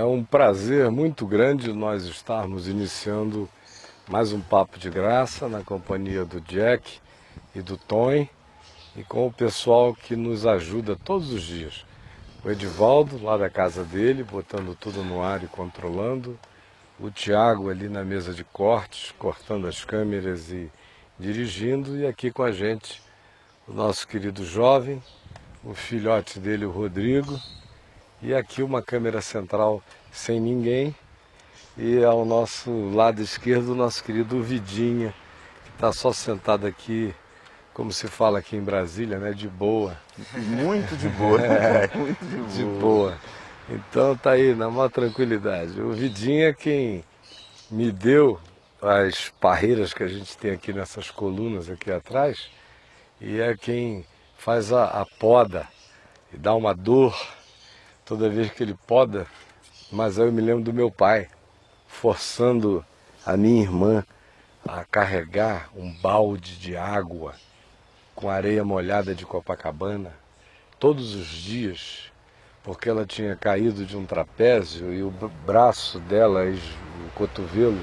um prazer muito grande nós estarmos iniciando mais um Papo de Graça na companhia do Jack e do Tony e com o pessoal que nos ajuda todos os dias. O Edivaldo lá da casa dele, botando tudo no ar e controlando. O Thiago ali na mesa de cortes, cortando as câmeras e dirigindo. E aqui com a gente o nosso querido jovem, o filhote dele, o Rodrigo. E aqui uma câmera central sem ninguém. E ao nosso lado esquerdo o nosso querido Vidinha, que está só sentado aqui, como se fala aqui em Brasília, né? De boa. Muito de boa. Muito de boa. De boa. Então tá aí, na maior tranquilidade. O Vidinha é quem me deu as parreiras que a gente tem aqui nessas colunas aqui atrás. E é quem faz a poda e dá uma dor toda vez que ele poda. Mas aí eu me lembro do meu pai forçando a minha irmã a carregar um balde de água com areia molhada de Copacabana todos os dias, porque ela tinha caído de um trapézio e o braço dela, o cotovelo,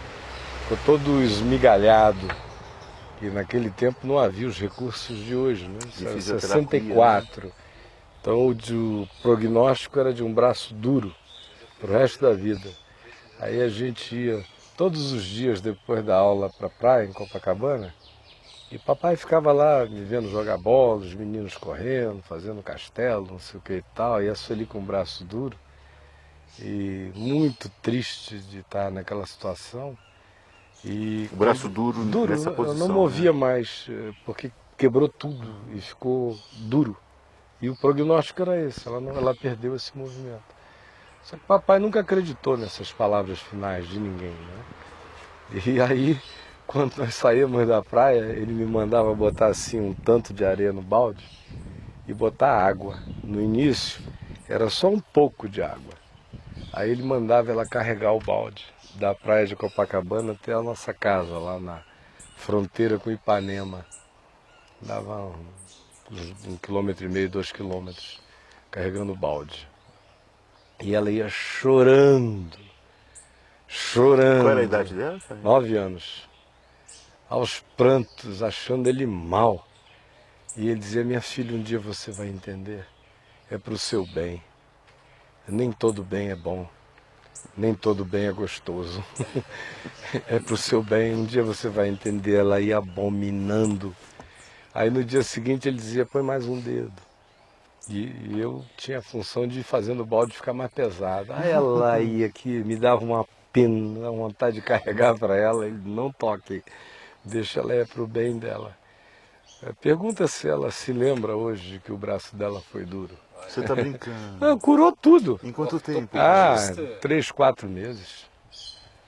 ficou todo esmigalhado. E naquele tempo não havia os recursos de hoje, né? Isso era 64. Né? Então o prognóstico era de um braço duro para o resto da vida. Aí a gente ia todos os dias depois da aula para a praia em Copacabana e papai ficava lá me vendo jogar bola, os meninos correndo, fazendo castelo, não sei o que e tal, e a Sueli com o braço duro e muito triste de estar naquela situação. E o braço duro nessa posição. Eu não movia mais, porque quebrou tudo e ficou duro. E o prognóstico era esse, ela perdeu esse movimento. Só que papai nunca acreditou nessas palavras finais de ninguém, né? E aí, quando nós saímos da praia, ele me mandava botar assim um tanto de areia no balde e botar água. No início, era só um pouco de água. Aí ele mandava ela carregar o balde da praia de Copacabana até a nossa casa, lá na fronteira com Ipanema. Dava 1,5 km, 2 km, carregando o balde. E ela ia chorando. Qual era a idade dela? 9 anos. Aos prantos, achando ele mal. E ele dizia, minha filha, um dia você vai entender. É para o seu bem. Nem todo bem é bom. Nem todo bem é gostoso. É para o seu bem, um dia você vai entender. Ela ia abominando. Aí no dia seguinte ele dizia, põe mais um dedo. E eu tinha a função de ir fazendo o balde ficar mais pesado. Aí ela ia aqui, me dava uma pena, uma vontade de carregar para ela. Ele, não toque, deixa ela para o bem dela. Pergunta se ela se lembra hoje de que o braço dela foi duro. Você está brincando? Não, curou tudo. Em quanto tempo? 3, 4 meses.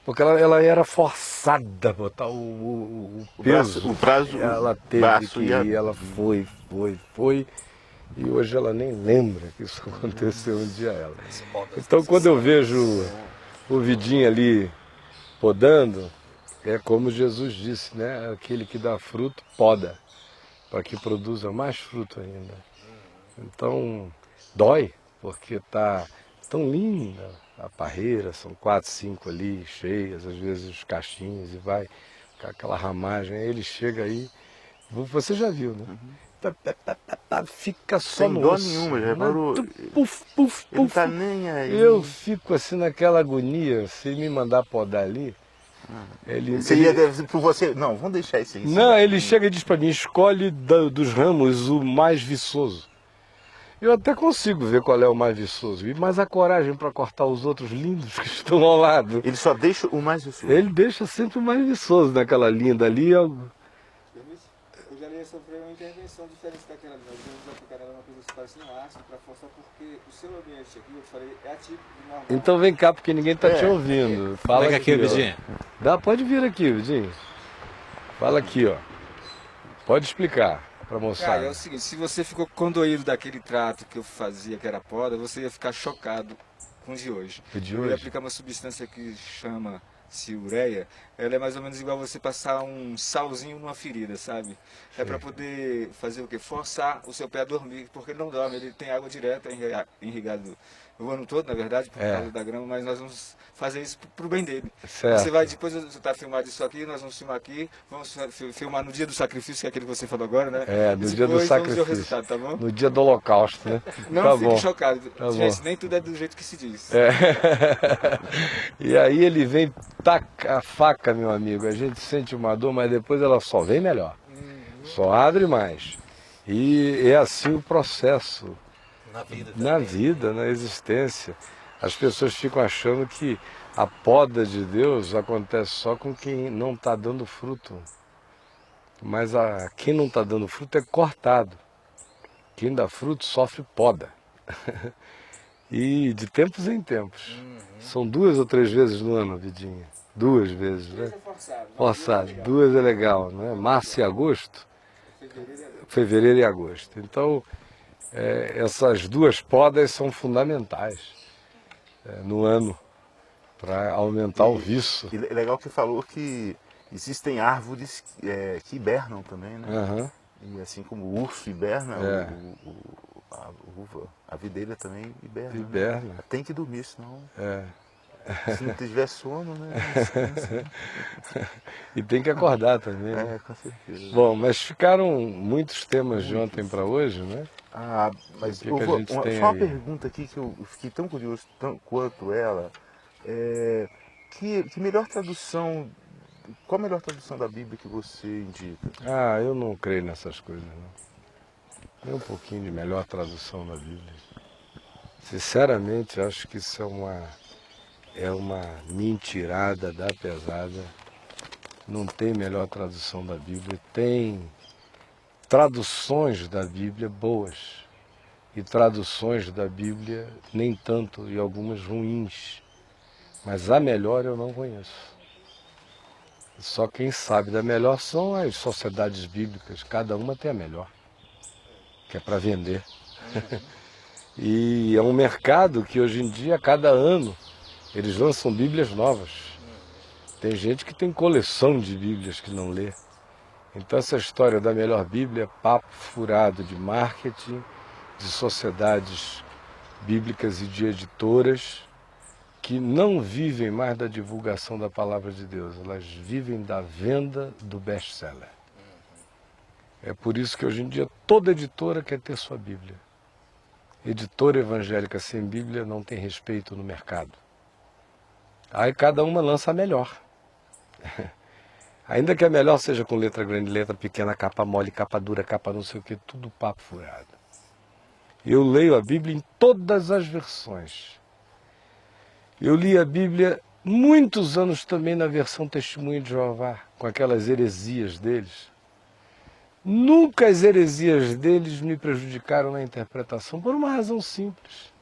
Porque ela era forçada a botar o peso. O prazo, ela teve que ir, ela foi. E hoje ela nem lembra que isso aconteceu um dia a ela. Então quando eu vejo o Vidinho ali podando, é como Jesus disse, né? Aquele que dá fruto, poda, para que produza mais fruto ainda. Então dói, porque está tão linda a parreira, são 4, 5 ali, cheias, às vezes os cachinhos, e vai com aquela ramagem, aí ele chega aí, você já viu, né? Fica só sem no dó osso. nenhuma, já reparou? Puf, puf, Ele puf. tá nem aí. Eu fico assim naquela agonia, se me mandar podar ali, por você, não, vamos deixar isso aí. Não, ele chega e diz para mim, escolhe dos ramos o mais viçoso. Eu até consigo ver qual é o mais viçoso, mas a coragem para cortar os outros lindos que estão ao lado. Ele só deixa o mais viçoso. Ele deixa sempre o mais viçoso naquela linda ali. Eu já ia sofrer uma intervenção diferente daquela. Nós vamos aplicar uma coisa que parece um ácido para forçar, porque o seu ambiente aqui, eu falei, é atípico de normal. Então vem cá, porque ninguém está te ouvindo. Fala Pega aqui, Vidinho. Pode vir aqui, Vidinho. Fala aqui, ó. Pode explicar para moçada. Cara, é o seguinte, se você ficou condoído daquele trato que eu fazia, que era poda, você ia ficar chocado com o de hoje. Eu ia aplicar uma substância que chama ureia, ela é mais ou menos igual você passar um salzinho numa ferida, sabe? É para poder fazer o quê? Forçar o seu pé a dormir, porque ele não dorme, ele tem água direta irrigado o ano todo, na verdade, por causa da grama, mas nós vamos fazer isso pro bem dele. Certo. Você vai, depois você está filmado isso aqui, nós vamos filmar aqui, vamos filmar no dia do sacrifício, que é aquele que você falou agora, né? No e dia do sacrifício. Vamos ver o resultado, tá bom? No dia do holocausto, né? Não tá fique bom. chocado. Tá Gente, bom. nem tudo é do jeito que se diz. E aí ele vem, taca a faca, meu amigo. A gente sente uma dor, mas depois ela só vem melhor. Só abre mais. E é assim o processo. Na vida, na existência. As pessoas ficam achando que a poda de Deus acontece só com quem não está dando fruto. Mas quem não está dando fruto é cortado. Quem dá fruto sofre poda. E de tempos em tempos. São 2 ou 3 vezes no ano, Vidinha. 2 vezes, né? Forçado. 2 é legal, né? Março e agosto. Fevereiro e agosto. Então, essas 2 podas são fundamentais no ano para aumentar o viço. E é legal que falou que existem árvores que hibernam também, né? Uhum. E assim como o urso hiberna, a videira também hiberna. Hiberna. Né? Tem que dormir, senão... Se não tiver sono, né? E tem que acordar também. Né? Com certeza. Bom, mas ficaram muitos temas de ontem para hoje, né? Mas só uma pergunta aqui que eu fiquei tão curioso quanto ela. Que melhor tradução... Qual a melhor tradução da Bíblia que você indica? Eu não creio nessas coisas, não. Tem um pouquinho de melhor tradução da Bíblia. Sinceramente, acho que isso é uma mentirada da pesada. Não tem melhor tradução da Bíblia. Tem traduções da Bíblia boas e traduções da Bíblia nem tanto e algumas ruins. Mas a melhor eu não conheço. Só quem sabe da melhor são as sociedades bíblicas. Cada uma tem a melhor, que é para vender. E é um mercado que hoje em dia, a cada ano, eles lançam Bíblias novas. Tem gente que tem coleção de Bíblias que não lê. Então essa história da melhor Bíblia é papo furado de marketing, de sociedades bíblicas e de editoras que não vivem mais da divulgação da palavra de Deus, elas vivem da venda do best-seller. É por isso que hoje em dia toda editora quer ter sua Bíblia. Editora evangélica sem Bíblia não tem respeito no mercado. Aí cada uma lança a melhor. Ainda que a melhor seja com letra grande, letra pequena, capa mole, capa dura, capa não sei o que, tudo papo furado. Eu leio a Bíblia em todas as versões. Eu li a Bíblia muitos anos também na versão Testemunho de Jeová, com aquelas heresias deles. Nunca as heresias deles me prejudicaram na interpretação, por uma razão simples.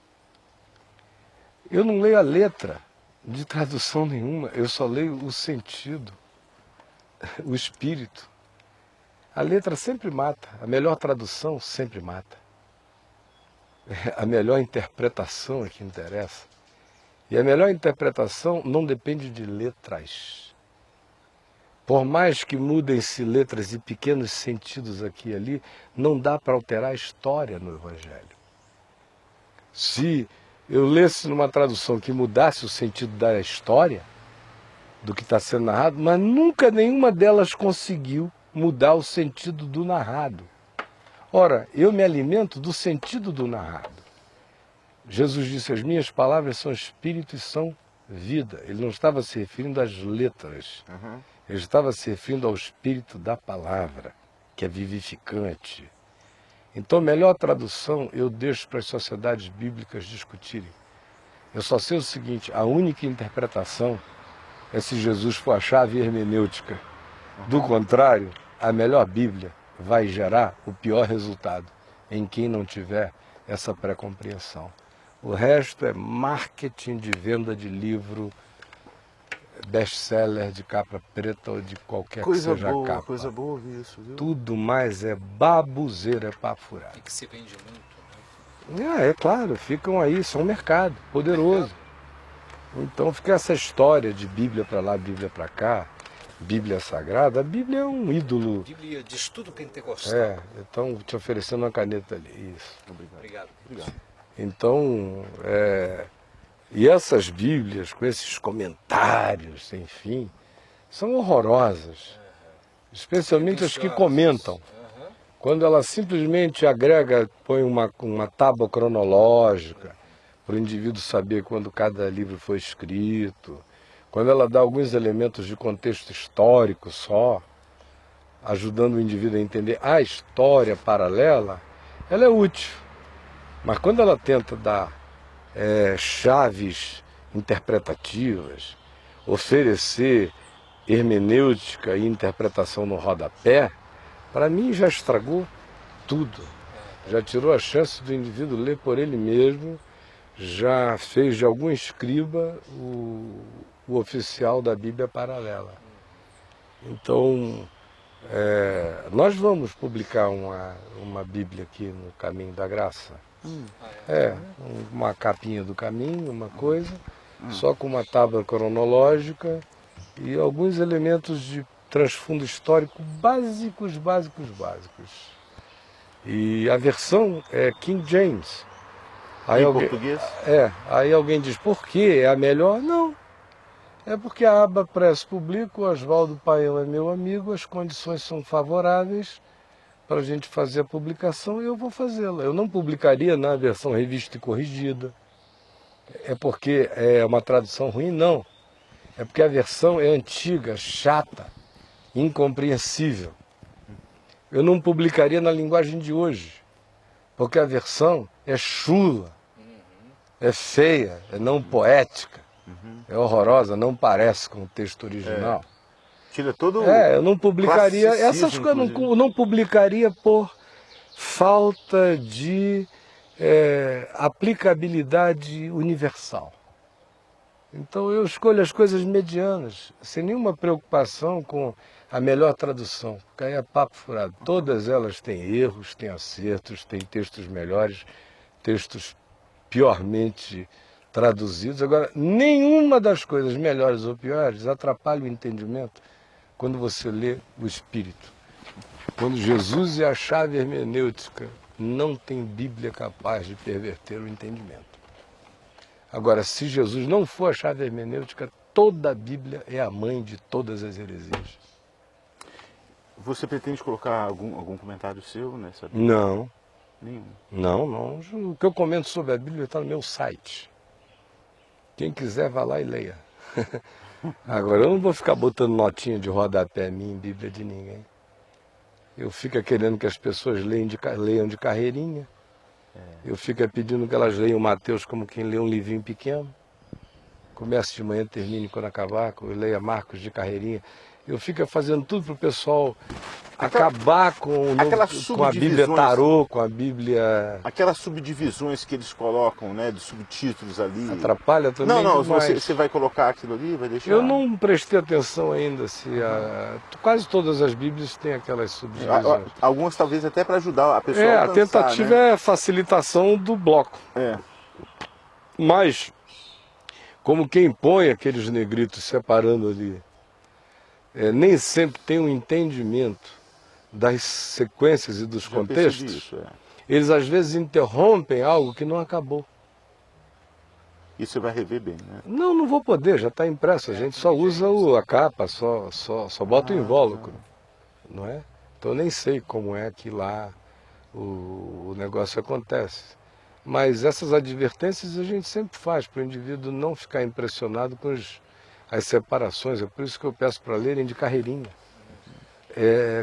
Eu não leio a letra de tradução nenhuma, eu só leio o sentido, o espírito. A letra sempre mata, a melhor tradução sempre mata. A melhor interpretação é que interessa. E a melhor interpretação não depende de letras. Por mais que mudem-se letras e pequenos sentidos aqui e ali, não dá para alterar a história no Evangelho. Se eu lesse numa tradução que mudasse o sentido da história, do que está sendo narrado, mas nunca nenhuma delas conseguiu mudar o sentido do narrado. Ora, eu me alimento do sentido do narrado. Jesus disse, as minhas palavras são espírito e são vida. Ele não estava se referindo às letras. Ele estava se referindo ao espírito da palavra, que é vivificante. Então, a melhor tradução eu deixo para as sociedades bíblicas discutirem. Eu só sei o seguinte, a única interpretação é se Jesus for a chave hermenêutica. Do contrário, a melhor Bíblia vai gerar o pior resultado em quem não tiver essa pré-compreensão. O resto é marketing de venda de livro, best-seller de capa preta ou de qualquer que seja a capa. Coisa boa ouvir isso, viu? Tudo mais é babuzeira, é papo furado. E que se vende muito, né? É claro, ficam aí, são um mercado poderoso. Então fica essa história de Bíblia para lá, Bíblia para cá, Bíblia sagrada. A Bíblia é um ídolo. Bíblia de estudo pentecostal. Então te oferecendo uma caneta ali. Isso. Obrigado. Obrigado. Então, e essas Bíblias, com esses comentários sem fim, são horrorosas. Especialmente as que comentam. Quando ela simplesmente agrega, põe uma tábua cronológica, para o indivíduo saber quando cada livro foi escrito, quando ela dá alguns elementos de contexto histórico só, ajudando o indivíduo a entender a história paralela, ela é útil. Mas quando ela tenta dar chaves interpretativas, oferecer hermenêutica e interpretação no rodapé, para mim já estragou tudo. Já tirou a chance do indivíduo ler por ele mesmo, já fez de algum escriba o oficial da Bíblia paralela. Então, nós vamos publicar uma Bíblia aqui no Caminho da Graça. Uma capinha do caminho, uma coisa, só com uma tábua cronológica e alguns elementos de transfundo histórico básicos. E a versão é King James. Aí em português? Aí alguém diz, por quê? É a melhor? Não. É porque a aba Press publica, o Oswaldo Paião é meu amigo, as condições são favoráveis para a gente fazer a publicação e eu vou fazê-la. Eu não publicaria na versão revista e corrigida. É porque é uma tradução ruim? Não. É porque a versão é antiga, chata, incompreensível. Eu não publicaria na linguagem de hoje, porque a versão é chula, é feia, é não poética, é horrorosa, não parece com o texto original. Tira todo eu não publicaria, essas coisas eu não publicaria por falta de aplicabilidade universal. Então eu escolho as coisas medianas, sem nenhuma preocupação com a melhor tradução, porque aí é papo furado. Todas elas têm erros, têm acertos, têm textos melhores, textos piormente traduzidos. Agora, nenhuma das coisas melhores ou piores atrapalha o entendimento quando você lê o Espírito. Quando Jesus é a chave hermenêutica, não tem Bíblia capaz de perverter o entendimento. Agora, se Jesus não for a chave hermenêutica, toda a Bíblia é a mãe de todas as heresias. Você pretende colocar algum comentário seu nessa Bíblia? Não. Nenhum? Não. O que eu comento sobre a Bíblia está no meu site. Quem quiser, vá lá e leia. Agora, eu não vou ficar botando notinha de rodapé minha em Bíblia de ninguém. Eu fico querendo que as pessoas leiam de carreirinha. Eu fico pedindo que elas leiam Mateus como quem lê um livrinho pequeno. Comece de manhã, termine quando acabar, leia Marcos de carreirinha. Eu fico fazendo tudo para o pessoal acabar com a Bíblia tarô, com a Bíblia... Aquelas subdivisões que eles colocam, né, de subtítulos ali... Atrapalha também Não, demais. Você vai colocar aquilo ali, vai deixar... Eu não prestei atenção ainda se quase todas as Bíblias têm aquelas subdivisões. Algumas talvez até para ajudar a pessoa a alcançar, a tentativa, né? É a facilitação do bloco. Mas, como quem põe aqueles negritos separando ali, nem sempre tem um entendimento das sequências e dos contextos, isso, eles às vezes interrompem algo que não acabou. Isso você vai rever bem, né? Não vou poder, já está impresso, a gente só usa a capa, só bota o invólucro, não é? Então eu nem sei como é que lá o negócio acontece. Mas essas advertências a gente sempre faz para o indivíduo não ficar impressionado com as separações. É por isso que eu peço para lerem de carreirinha.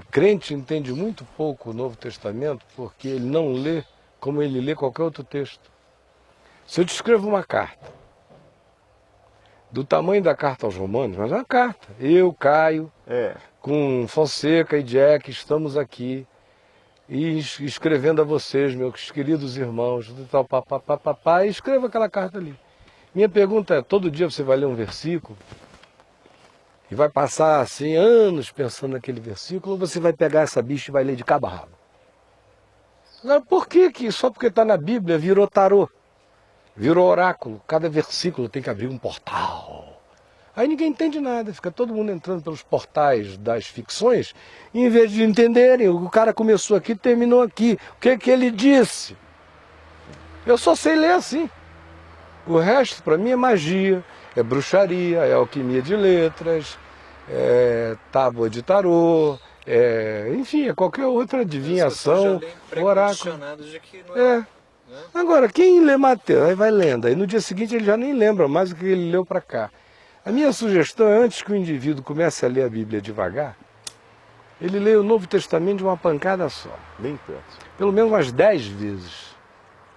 Crente entende muito pouco o Novo Testamento porque ele não lê como ele lê qualquer outro texto. Se eu te escrevo uma carta, do tamanho da carta aos Romanos, mas é uma carta. Eu, Caio, com Fonseca e Jack, estamos aqui e escrevendo a vocês, meus queridos irmãos, e escreva aquela carta ali. Minha pergunta é, todo dia você vai ler um versículo e vai passar assim anos pensando naquele versículo, ou você vai pegar essa bicha e vai ler de cabo a rabo? Agora, por que só porque está na Bíblia virou tarô? Virou oráculo? Cada versículo tem que abrir um portal. Aí ninguém entende nada, fica todo mundo entrando pelos portais das ficções, e em vez de entenderem, o cara começou aqui e terminou aqui. O que ele disse? Eu só sei ler assim. O resto, para mim, é magia, é bruxaria, é alquimia de letras, é tábua de tarô, enfim, é qualquer outra adivinhação, oráculo. De que não é. Agora, quem lê Mateus, aí vai lendo, aí no dia seguinte ele já nem lembra mais do que ele leu para cá. A minha sugestão é, antes que o indivíduo comece a ler a Bíblia devagar, ele lê o Novo Testamento de uma pancada só. Bem perto. Pelo menos umas 10 vezes.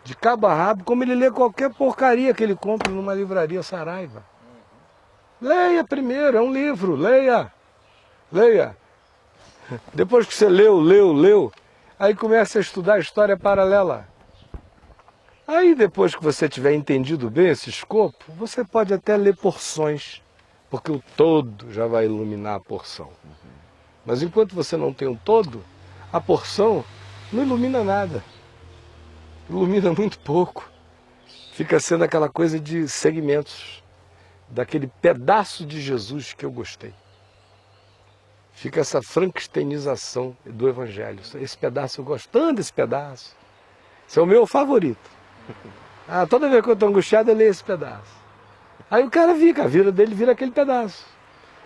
De cabo a rabo, como ele lê qualquer porcaria que ele compra numa livraria Saraiva. Leia primeiro, é um livro, leia. Leia. Depois que você leu, aí começa a estudar a história paralela. Aí depois que você tiver entendido bem esse escopo, você pode até ler porções, porque o todo já vai iluminar a porção. Mas enquanto você não tem o todo, a porção não ilumina nada. Ilumina muito pouco. Fica sendo aquela coisa de segmentos, daquele pedaço de Jesus que eu gostei. Fica essa frankensteinização do Evangelho. Esse pedaço eu gosto tanto desse pedaço. Esse é o meu favorito. Toda vez que eu estou angustiado, eu leio esse pedaço. Aí o cara fica, a vida dele vira aquele pedaço.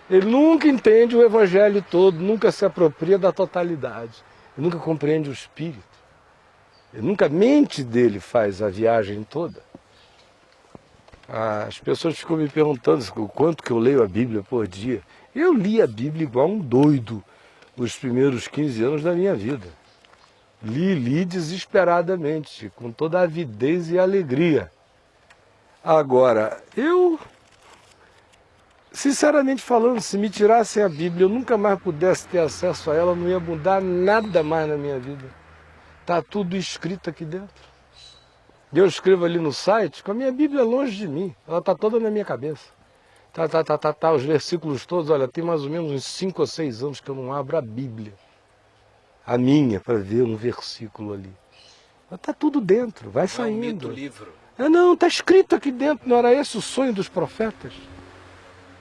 Ele nunca entende o Evangelho todo, nunca se apropria da totalidade. Ele nunca compreende o Espírito. Ele nunca a mente dele faz a viagem toda. As pessoas ficam me perguntando o quanto que eu leio a Bíblia por dia. Eu li a Bíblia igual um doido os primeiros 15 anos da minha vida. Li desesperadamente, com toda a avidez e alegria. Agora, eu, sinceramente falando, se me tirassem a Bíblia, eu nunca mais pudesse ter acesso a ela, não ia mudar nada mais na minha vida. Está tudo escrito aqui dentro. Eu escrevo ali no site com a minha Bíblia longe de mim. Ela está toda na minha cabeça. Os versículos todos, olha, tem mais ou menos uns 5 ou 6 anos que eu não abro a Bíblia. A minha, para ver um versículo ali. Está tudo dentro, vai saindo. É um mito livro. Não, está escrito aqui dentro. Não era esse o sonho dos profetas?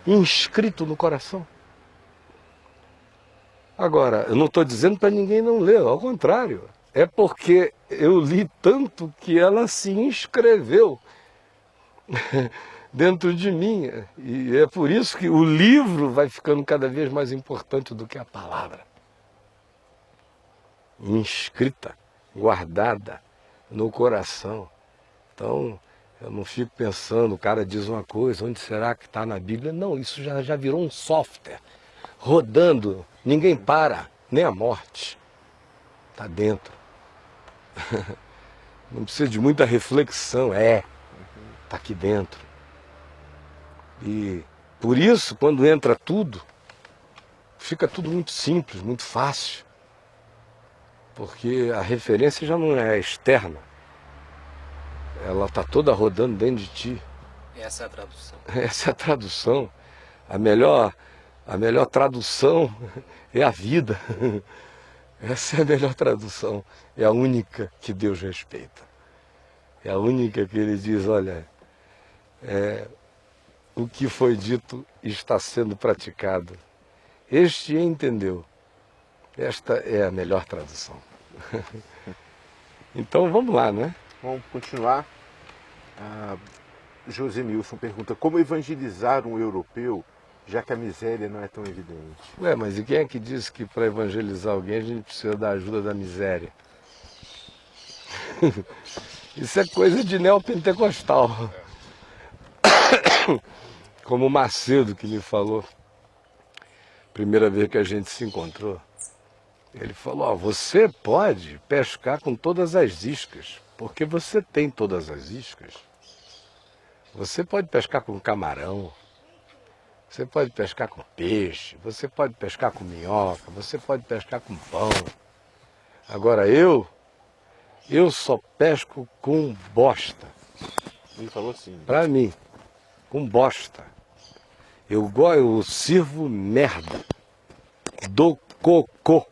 Inscrito no coração. Agora, eu não estou dizendo para ninguém não ler, ao contrário. É porque eu li tanto que ela se inscreveu dentro de mim. E é por isso que o livro vai ficando cada vez mais importante do que a palavra. Inscrita, guardada no coração. Então, eu não fico pensando, o cara diz uma coisa, onde será que está na Bíblia? Não, isso já virou um software, rodando, ninguém para, nem a morte. Está dentro. Não precisa de muita reflexão, está aqui dentro. E por isso, quando entra tudo, fica tudo muito simples, muito fácil. Porque a referência já não é externa. Ela está toda rodando dentro de ti. Essa é a tradução. Essa é a tradução. A melhor tradução é a vida. Essa é a melhor tradução. É a única que Deus respeita. É a única que Ele diz, olha, o que foi dito está sendo praticado. Este entendeu. Esta é a melhor tradução. Então vamos lá, né? Vamos continuar. José Nilson pergunta, como evangelizar um europeu, já que a miséria não é tão evidente? Mas e quem é que disse que para evangelizar alguém a gente precisa da ajuda da miséria? Isso é coisa de neopentecostal. Como o Macedo que me falou, primeira vez que a gente se encontrou, ele falou, você pode pescar com todas as iscas, porque você tem todas as iscas. Você pode pescar com camarão, você pode pescar com peixe, você pode pescar com minhoca, você pode pescar com pão. Agora eu só pesco com bosta. Ele falou assim. Para mim, com bosta. Eu sirvo merda do cocô.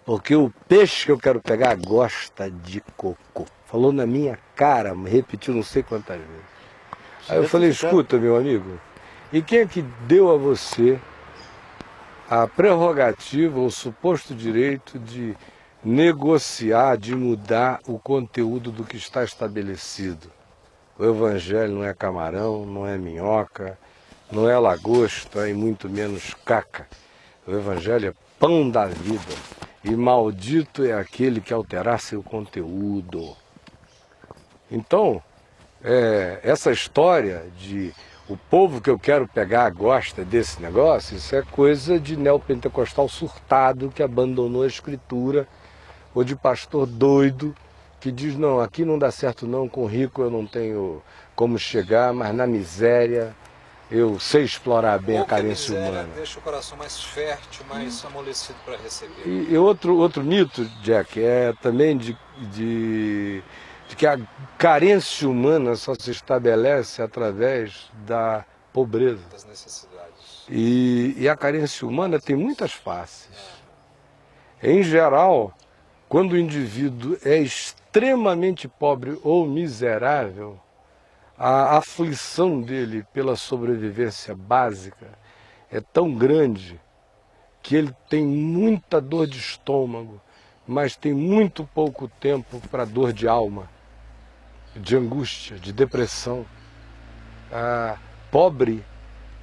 Porque o peixe que eu quero pegar gosta de cocô. Falou na minha cara, repetiu não sei quantas vezes. Aí eu falei, escuta, meu amigo, e quem é que deu a você a prerrogativa, o suposto direito de negociar, de mudar o conteúdo do que está estabelecido. O Evangelho não é camarão, não é minhoca, não é lagosta e muito menos caca. O Evangelho é pão da vida. E maldito é aquele que alterar seu conteúdo. Então, essa história de o povo que eu quero pegar gosta desse negócio, isso é coisa de neopentecostal surtado que abandonou a escritura, ou de pastor doido que diz, não, aqui não dá certo não, com rico eu não tenho como chegar, mas na miséria eu sei explorar bem a carência humana. Deixa o coração mais fértil, mais amolecido para receber. E outro mito, Jack, é também de que a carência humana só se estabelece através da pobreza. Das necessidades. E a carência humana tem muitas faces. Em geral, quando o indivíduo é extremamente pobre ou miserável, a aflição dele pela sobrevivência básica é tão grande que ele tem muita dor de estômago, mas tem muito pouco tempo para dor de alma, de angústia, de depressão. Pobre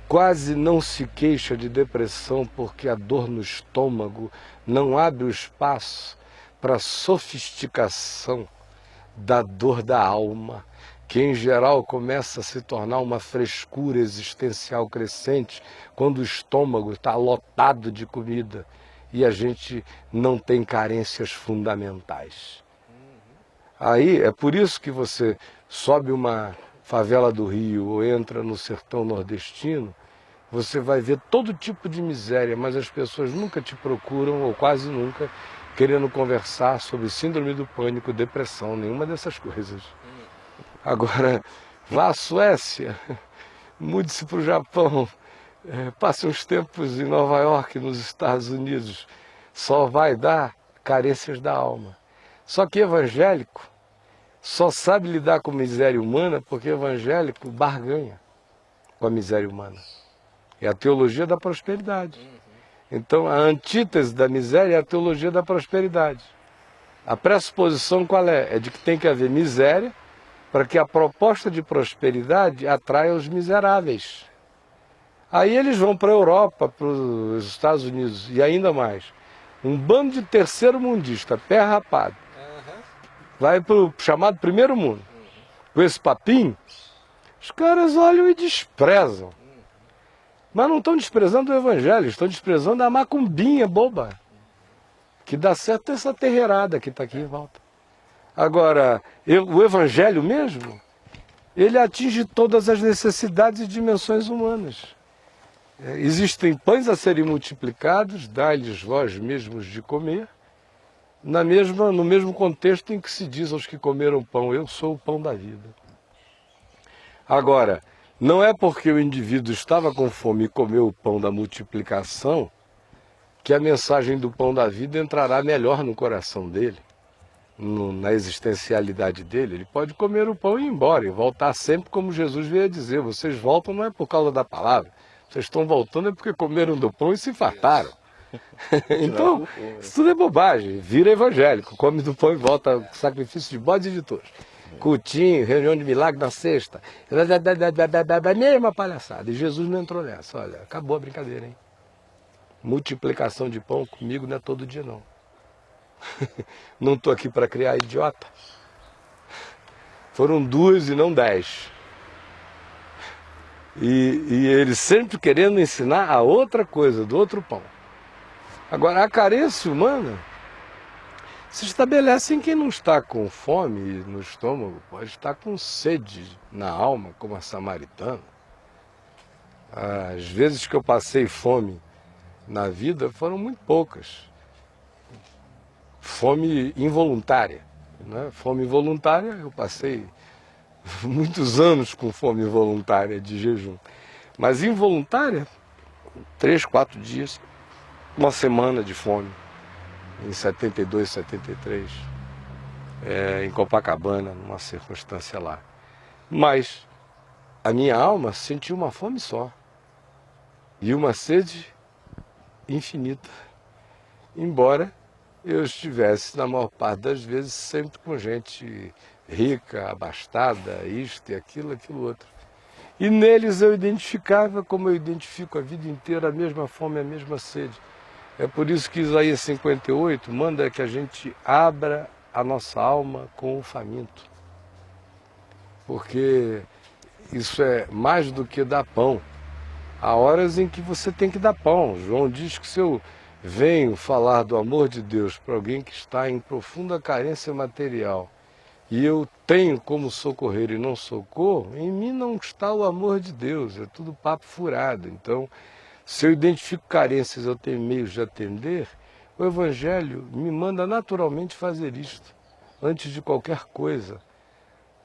quase não se queixa de depressão porque a dor no estômago não abre o espaço para a sofisticação da dor da alma, que em geral começa a se tornar uma frescura existencial crescente quando o estômago está lotado de comida e a gente não tem carências fundamentais. Aí é por isso que você sobe uma favela do Rio ou entra no sertão nordestino, você vai ver todo tipo de miséria, mas as pessoas nunca te procuram, ou quase nunca, querendo conversar sobre síndrome do pânico, depressão, nenhuma dessas coisas. Agora, vá à Suécia, mude-se para o Japão, passe uns tempos em Nova York, nos Estados Unidos, só vai dar carências da alma. Só que evangélico só sabe lidar com miséria humana porque evangélico barganha com a miséria humana. É a teologia da prosperidade. Então, a antítese da miséria é a teologia da prosperidade. A pressuposição qual é? É de que tem que haver miséria para que a proposta de prosperidade atraia os miseráveis. Aí eles vão para a Europa, para os Estados Unidos e ainda mais. Um bando de terceiro mundista, pé rapado, vai para o chamado primeiro mundo. Com esse papinho, os caras olham e desprezam. Mas não estão desprezando o evangelho, estão desprezando a macumbinha boba, que dá certo essa terreirada que está aqui em volta. Agora, o evangelho mesmo, ele atinge todas as necessidades e dimensões humanas. Existem pães a serem multiplicados, dá-lhes vós mesmos de comer, no mesmo contexto em que se diz aos que comeram pão, eu sou o pão da vida. Agora, não é porque o indivíduo estava com fome e comeu o pão da multiplicação que a mensagem do pão da vida entrará melhor no coração dele, na existencialidade dele. Ele pode comer o pão e ir embora, e voltar sempre como Jesus veio a dizer, vocês voltam não é por causa da palavra, vocês estão voltando é porque comeram do pão e se fartaram. Então, isso tudo é bobagem, vira evangélico, come do pão e volta, sacrifício de bodes e de touros. Cultinho, reunião de milagre na sexta, mesma palhaçada. E Jesus não entrou nessa, olha, acabou a brincadeira, hein? Multiplicação de pão comigo não é todo dia não. Não estou aqui para criar idiota. Foram 2 e não 10. E ele sempre querendo ensinar a outra coisa, do outro pão. Agora, a carência humana se estabelece em quem não está com fome no estômago, pode estar com sede na alma, como a samaritana. As vezes que eu passei fome na vida foram muito poucas. Fome involuntária, né? Fome voluntária, eu passei muitos anos com fome voluntária de jejum. Mas involuntária, 3, 4 dias, uma semana de fome. Em 72, 73, em Copacabana, numa circunstância lá. Mas a minha alma sentiu uma fome só e uma sede infinita, embora eu estivesse, na maior parte das vezes, sempre com gente rica, abastada, isto e aquilo outro. E neles eu identificava, como eu identifico a vida inteira, a mesma fome, a mesma sede. É por isso que Isaías 58 manda que a gente abra a nossa alma com o faminto. Porque isso é mais do que dar pão. Há horas em que você tem que dar pão. João diz que se eu venho falar do amor de Deus para alguém que está em profunda carência material e eu tenho como socorrer e não socorro, em mim não está o amor de Deus, é tudo papo furado. Então, se eu identifico carências, eu tenho meios de atender, o Evangelho me manda naturalmente fazer isto, antes de qualquer coisa.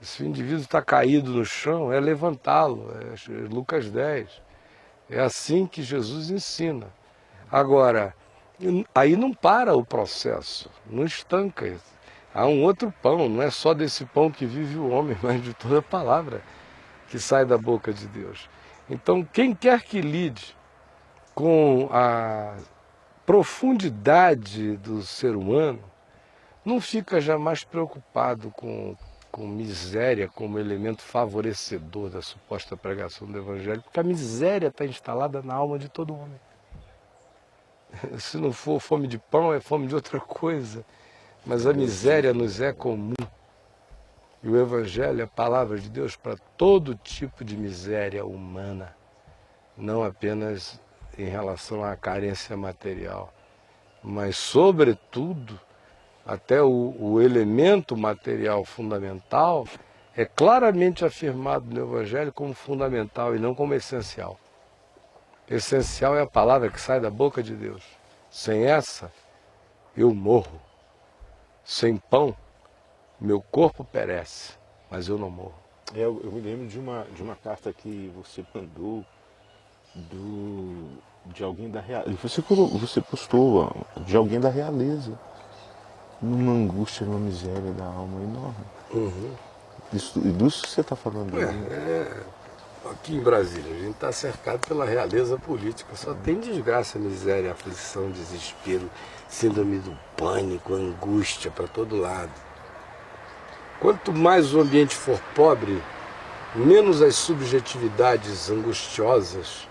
Se o indivíduo está caído no chão, é levantá-lo, é Lucas 10. É assim que Jesus ensina. Agora, aí não para o processo, não estanca. Há um outro pão, não é só desse pão que vive o homem, mas de toda a palavra que sai da boca de Deus. Então, quem quer que lide com a profundidade do ser humano, não fica jamais preocupado com miséria como elemento favorecedor da suposta pregação do Evangelho, porque a miséria está instalada na alma de todo homem. Se não for fome de pão, é fome de outra coisa, mas a miséria nos é comum. E o Evangelho é a palavra de Deus para todo tipo de miséria humana, não apenas em relação à carência material, mas, sobretudo, até o elemento material fundamental é claramente afirmado no Evangelho como fundamental e não como essencial. Essencial é a palavra que sai da boca de Deus. Sem essa, eu morro. Sem pão, meu corpo perece, mas eu não morro. Eu me lembro de uma carta que você mandou de alguém da realeza. Você postou de alguém da realeza. Numa angústia, numa miséria da alma enorme. Uhum. Disso que você está falando. Aqui em Brasília, a gente está cercado pela realeza política. Só tem desgraça, miséria, aflição, desespero, síndrome do pânico, angústia para todo lado. Quanto mais o ambiente for pobre, menos as subjetividades angustiosas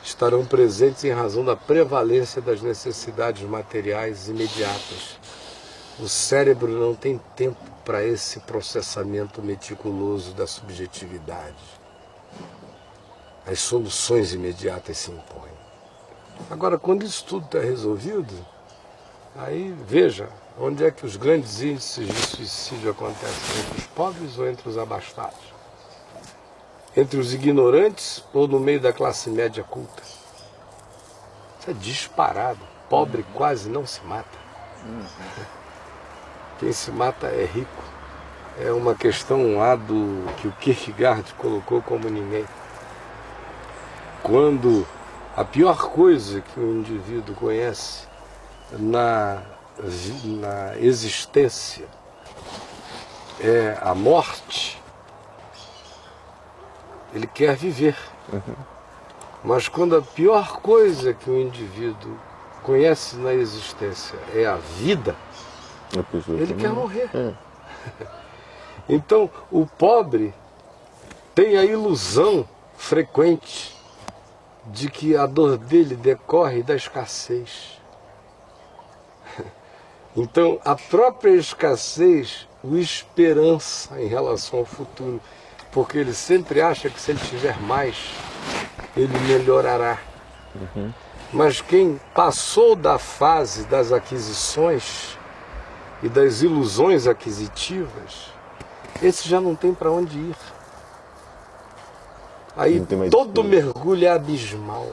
estarão presentes em razão da prevalência das necessidades materiais imediatas. O cérebro não tem tempo para esse processamento meticuloso da subjetividade. As soluções imediatas se impõem. Agora, quando isso tudo está resolvido, aí veja onde é que os grandes índices de suicídio acontecem, entre os pobres ou entre os abastados? Entre os ignorantes ou no meio da classe média culta? Isso é disparado. Pobre quase não se mata. Quem se mata é rico. É uma questão lá que o Kierkegaard colocou como ninguém. Quando a pior coisa que um indivíduo conhece na existência é a morte, ele quer viver. Mas quando a pior coisa que um indivíduo conhece na existência é a vida, ele quer morrer. Então, o pobre tem a ilusão frequente de que a dor dele decorre da escassez. Então, a própria escassez o esperança em relação ao futuro, porque ele sempre acha que se ele tiver mais, ele melhorará. Mas quem passou da fase das aquisições e das ilusões aquisitivas, esse já não tem para onde ir. Aí todo mergulho é abismal.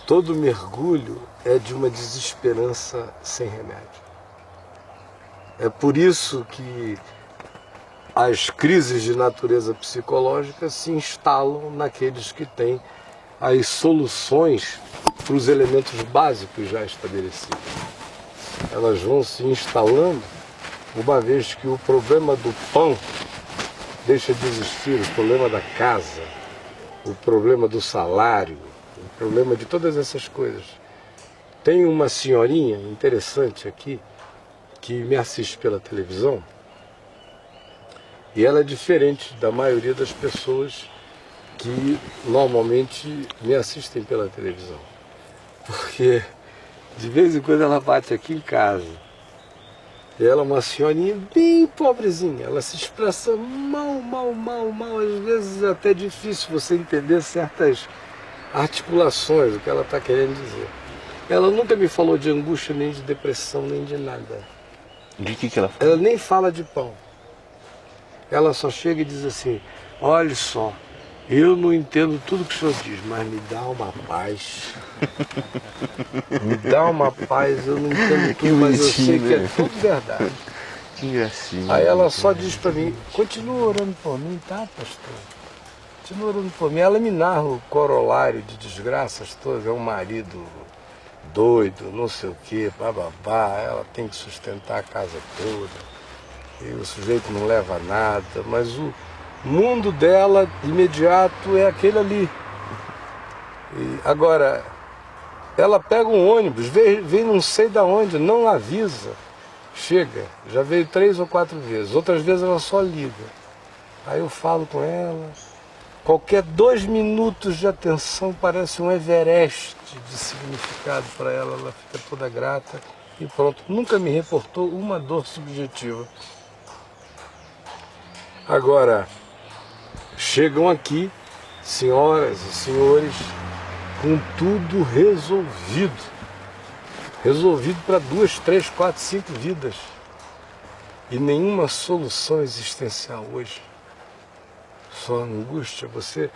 Todo mergulho é de uma desesperança sem remédio. É por isso que as crises de natureza psicológica se instalam naqueles que têm as soluções para os elementos básicos já estabelecidos. Elas vão se instalando uma vez que o problema do pão deixa de existir, o problema da casa, o problema do salário, o problema de todas essas coisas Tem uma senhorinha interessante aqui, que me assiste pela televisão, e ela é diferente da maioria das pessoas que normalmente me assistem pela televisão. Porque de vez em quando ela bate aqui em casa. E ela é uma senhorinha bem pobrezinha, ela se expressa mal, às vezes é até difícil você entender certas articulações, o que ela está querendo dizer. Ela nunca me falou de angústia, nem de depressão, nem de nada. De que ela fala? Ela nem fala de pão. Ela só chega e diz assim, olha só, eu não entendo tudo que o senhor diz, mas me dá uma paz. Me dá uma paz, eu não entendo tudo, mas eu sei que é tudo verdade. Que gracinha. Aí ela só diz pra mim, continua orando por mim, tá, pastor? Continua orando por mim. Ela me narra o corolário de desgraças todas, é um marido doido, não sei o que, bababá, ela tem que sustentar a casa toda, e o sujeito não leva nada, mas o mundo dela imediato é aquele ali. E agora, ela pega um ônibus, vem não sei de onde, não avisa, chega, já veio 3 ou 4 vezes, outras vezes ela só liga. Aí eu falo com ela, qualquer 2 minutos de atenção parece um Everest de significado para ela, ela fica toda grata e pronto. Nunca me reportou uma dor subjetiva. Agora, chegam aqui, senhoras e senhores, com tudo resolvido. Resolvido para 2, 3, 4, 5 vidas. E nenhuma solução existencial hoje. Só angústia. Você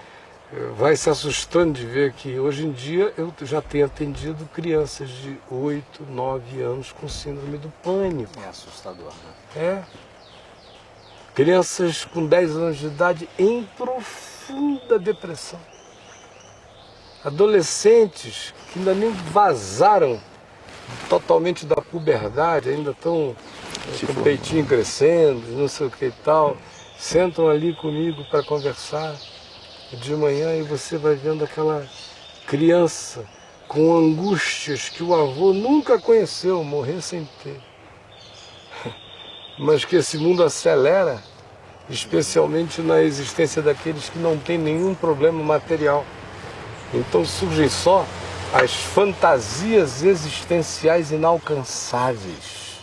vai se assustando de ver que hoje em dia eu já tenho atendido crianças de 8, 9 anos com síndrome do pânico. É assustador, né? É. Crianças com 10 anos de idade em profunda depressão. Adolescentes que ainda nem vazaram totalmente da puberdade, ainda estão com o peitinho crescendo, não sei o que e tal, sentam ali comigo para conversar de manhã e você vai vendo aquela criança com angústias que o avô nunca conheceu, morrer sem ter. Mas que esse mundo acelera, especialmente na existência daqueles que não têm nenhum problema material. Então surgem só as fantasias existenciais inalcançáveis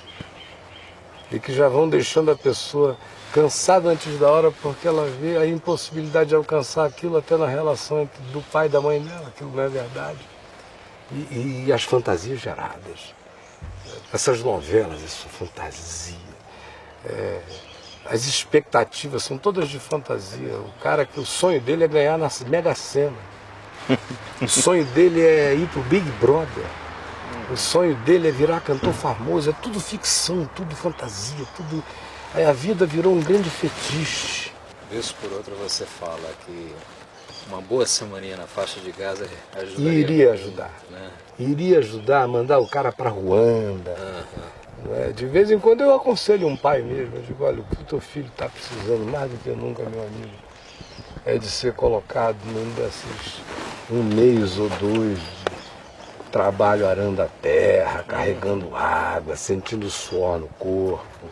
e que já vão deixando a pessoa cansada antes da hora porque ela vê a impossibilidade de alcançar aquilo até na relação entre do pai e da mãe dela, aquilo não é verdade. E as fantasias geradas, essas novelas, essa fantasia, as expectativas são todas de fantasia. O cara que o sonho dele é ganhar na Mega Sena. O sonho dele é ir pro Big Brother. O sonho dele é virar cantor famoso. É tudo ficção, tudo fantasia, tudo. Aí a vida virou um grande fetiche. Vez por outra você fala que uma boa semaninha na faixa de Gaza ajudaria. Iria ajudar. Né? Iria ajudar a mandar o cara para Ruanda. De vez em quando eu aconselho um pai mesmo. Eu digo, olha, o que o teu filho está precisando mais do que nunca, meu amigo, é de ser colocado num desses 1 mês ou 2 de trabalho arando a terra, carregando água, sentindo suor no corpo.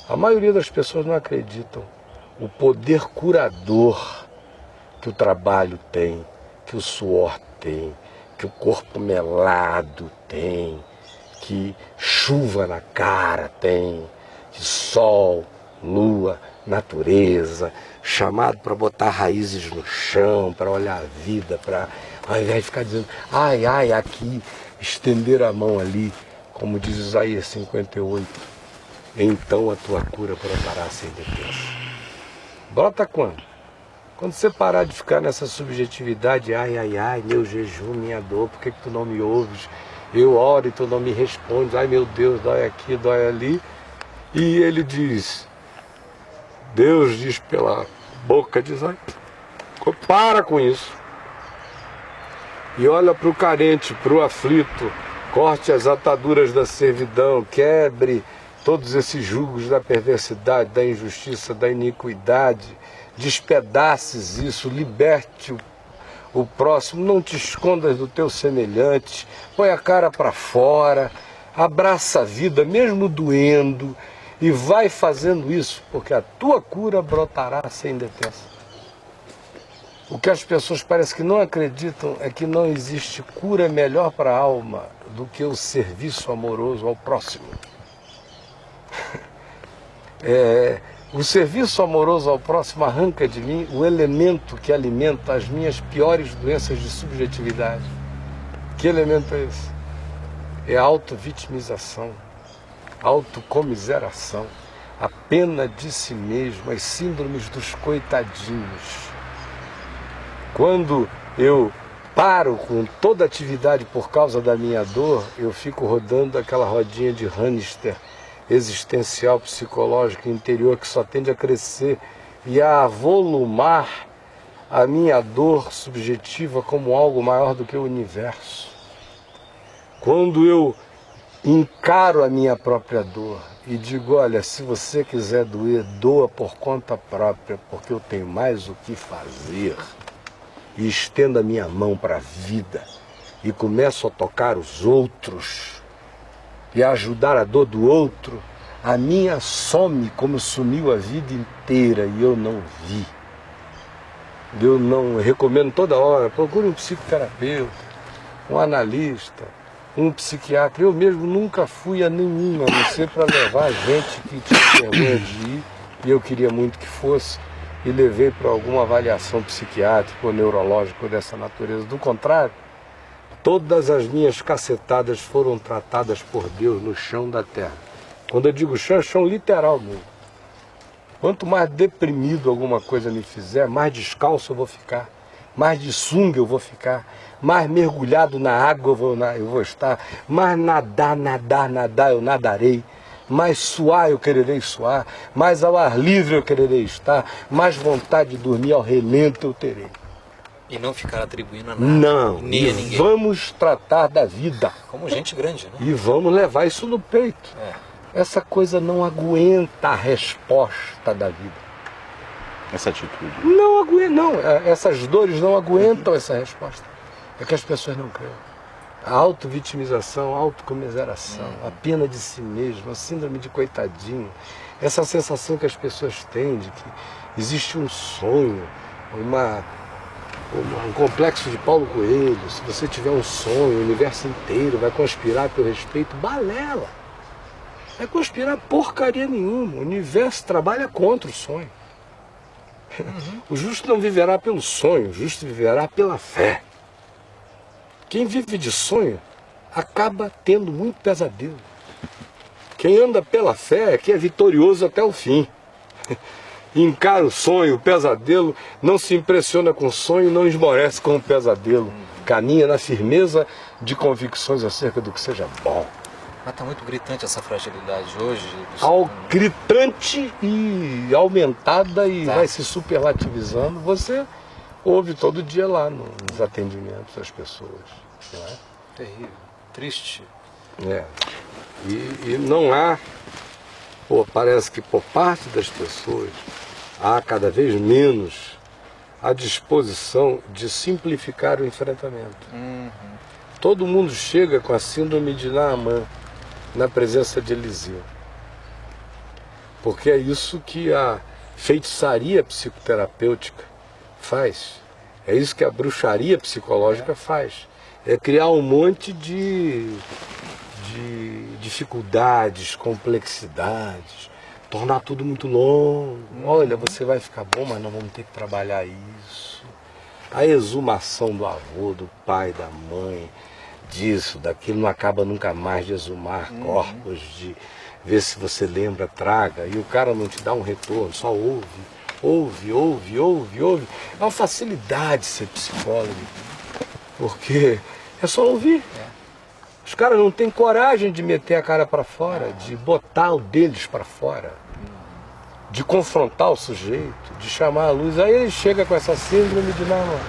A maioria das pessoas não acreditam o poder curador que o trabalho tem, que o suor tem, que o corpo melado tem, que chuva na cara tem, que sol, lua, natureza, chamado para botar raízes no chão, para olhar a vida, para ao invés de ficar dizendo, ai, ai, aqui, estender a mão ali, como diz Isaías 58, então a tua cura brotará sem defesa. Brota quando? Quando você parar de ficar nessa subjetividade, ai, ai, ai, meu jejum, minha dor, por que tu não me ouves? Eu oro e tu não me respondes, ai meu Deus, dói aqui, dói ali. E ele diz, Deus diz pela boca de Isaías, para com isso. E olha para o carente, para o aflito, corte as ataduras da servidão, quebre todos esses julgos da perversidade, da injustiça, da iniquidade, despedaces isso, liberte o próximo, não te escondas do teu semelhante, põe a cara para fora, abraça a vida, mesmo doendo, e vai fazendo isso, porque a tua cura brotará sem detenção. O que as pessoas parecem que não acreditam é que não existe cura melhor para a alma do que o serviço amoroso ao próximo. O serviço amoroso ao próximo arranca de mim o elemento que alimenta as minhas piores doenças de subjetividade. Que elemento é esse? É a auto-vitimização, a autocomiseração, a pena de si mesmo, as síndromes dos coitadinhos. Quando eu paro com toda atividade por causa da minha dor, eu fico rodando aquela rodinha de hamster existencial, psicológica, interior, que só tende a crescer e a avolumar a minha dor subjetiva como algo maior do que o universo. Quando eu encaro a minha própria dor e digo, olha, se você quiser doer, doa por conta própria, porque eu tenho mais o que fazer, e estendo a minha mão para a vida e começo a tocar os outros e a ajudar a dor do outro, a minha some como sumiu a vida inteira e eu não vi. Eu não recomendo toda hora, procure um psicoterapeuta, um analista, um psiquiatra. Eu mesmo nunca fui a nenhum, a não ser para levar gente que tinha vergonha de ir, e eu queria muito que fosse, e levei para alguma avaliação psiquiátrica ou neurológica ou dessa natureza. Do contrário, todas as minhas cacetadas foram tratadas por Deus no chão da terra. Quando eu digo chão, é chão literal mesmo. Quanto mais deprimido alguma coisa me fizer, mais descalço eu vou ficar, mais de sunga eu vou ficar, mais mergulhado na água eu vou estar, mais nadar eu nadarei, mais suar eu quererei suar, mais ao ar livre eu quererei estar, mais vontade de dormir ao relento eu terei. E não ficar atribuindo a nada. Não, nem a ninguém. Vamos tratar da vida. Como gente grande, né? E vamos levar isso no peito. Essa coisa não aguenta a resposta da vida. Essa atitude. Não aguenta, não. Essas dores não aguentam essa resposta. É que as pessoas não creem. A auto-vitimização, a autocomiseração, a pena de si mesmo, a síndrome de coitadinho, essa sensação que as pessoas têm de que existe um sonho, um complexo de Paulo Coelho. Se você tiver um sonho, o universo inteiro vai conspirar a teu respeito. Balela! Vai conspirar porcaria nenhuma. O universo trabalha contra o sonho. O justo não viverá pelo sonho, o justo viverá pela fé. Quem vive de sonho acaba tendo muito pesadelo. Quem anda pela fé é que é vitorioso até o fim. Encara o sonho, o pesadelo, não se impressiona com o sonho, não esmorece com o pesadelo. Caminha na firmeza de convicções acerca do que seja bom. Mas está muito gritante essa fragilidade hoje. Gritante e aumentada e vai se superlativizando. Você ouve todo dia lá nos atendimentos das pessoas. Não é? Terrível, triste. E não há, parece que por parte das pessoas há cada vez menos a disposição de simplificar o enfrentamento. Todo mundo chega com a síndrome de Naamã na presença de Eliseu. Porque é isso que a feitiçaria psicoterapêutica faz. É isso que a bruxaria psicológica faz. É criar um monte de dificuldades, complexidades, tornar tudo muito longo. Olha, você vai ficar bom, mas nós vamos ter que trabalhar isso. A exumação do avô, do pai, da mãe, disso, daquilo, não acaba nunca mais de exumar corpos, de ver se você lembra, traga, e o cara não te dá um retorno, só ouve. É uma facilidade ser psicólogo, porque é só ouvir. Os caras não têm coragem de meter a cara para fora, de botar o deles para fora, de confrontar o sujeito, de chamar a luz. Aí ele chega com essa síndrome de não.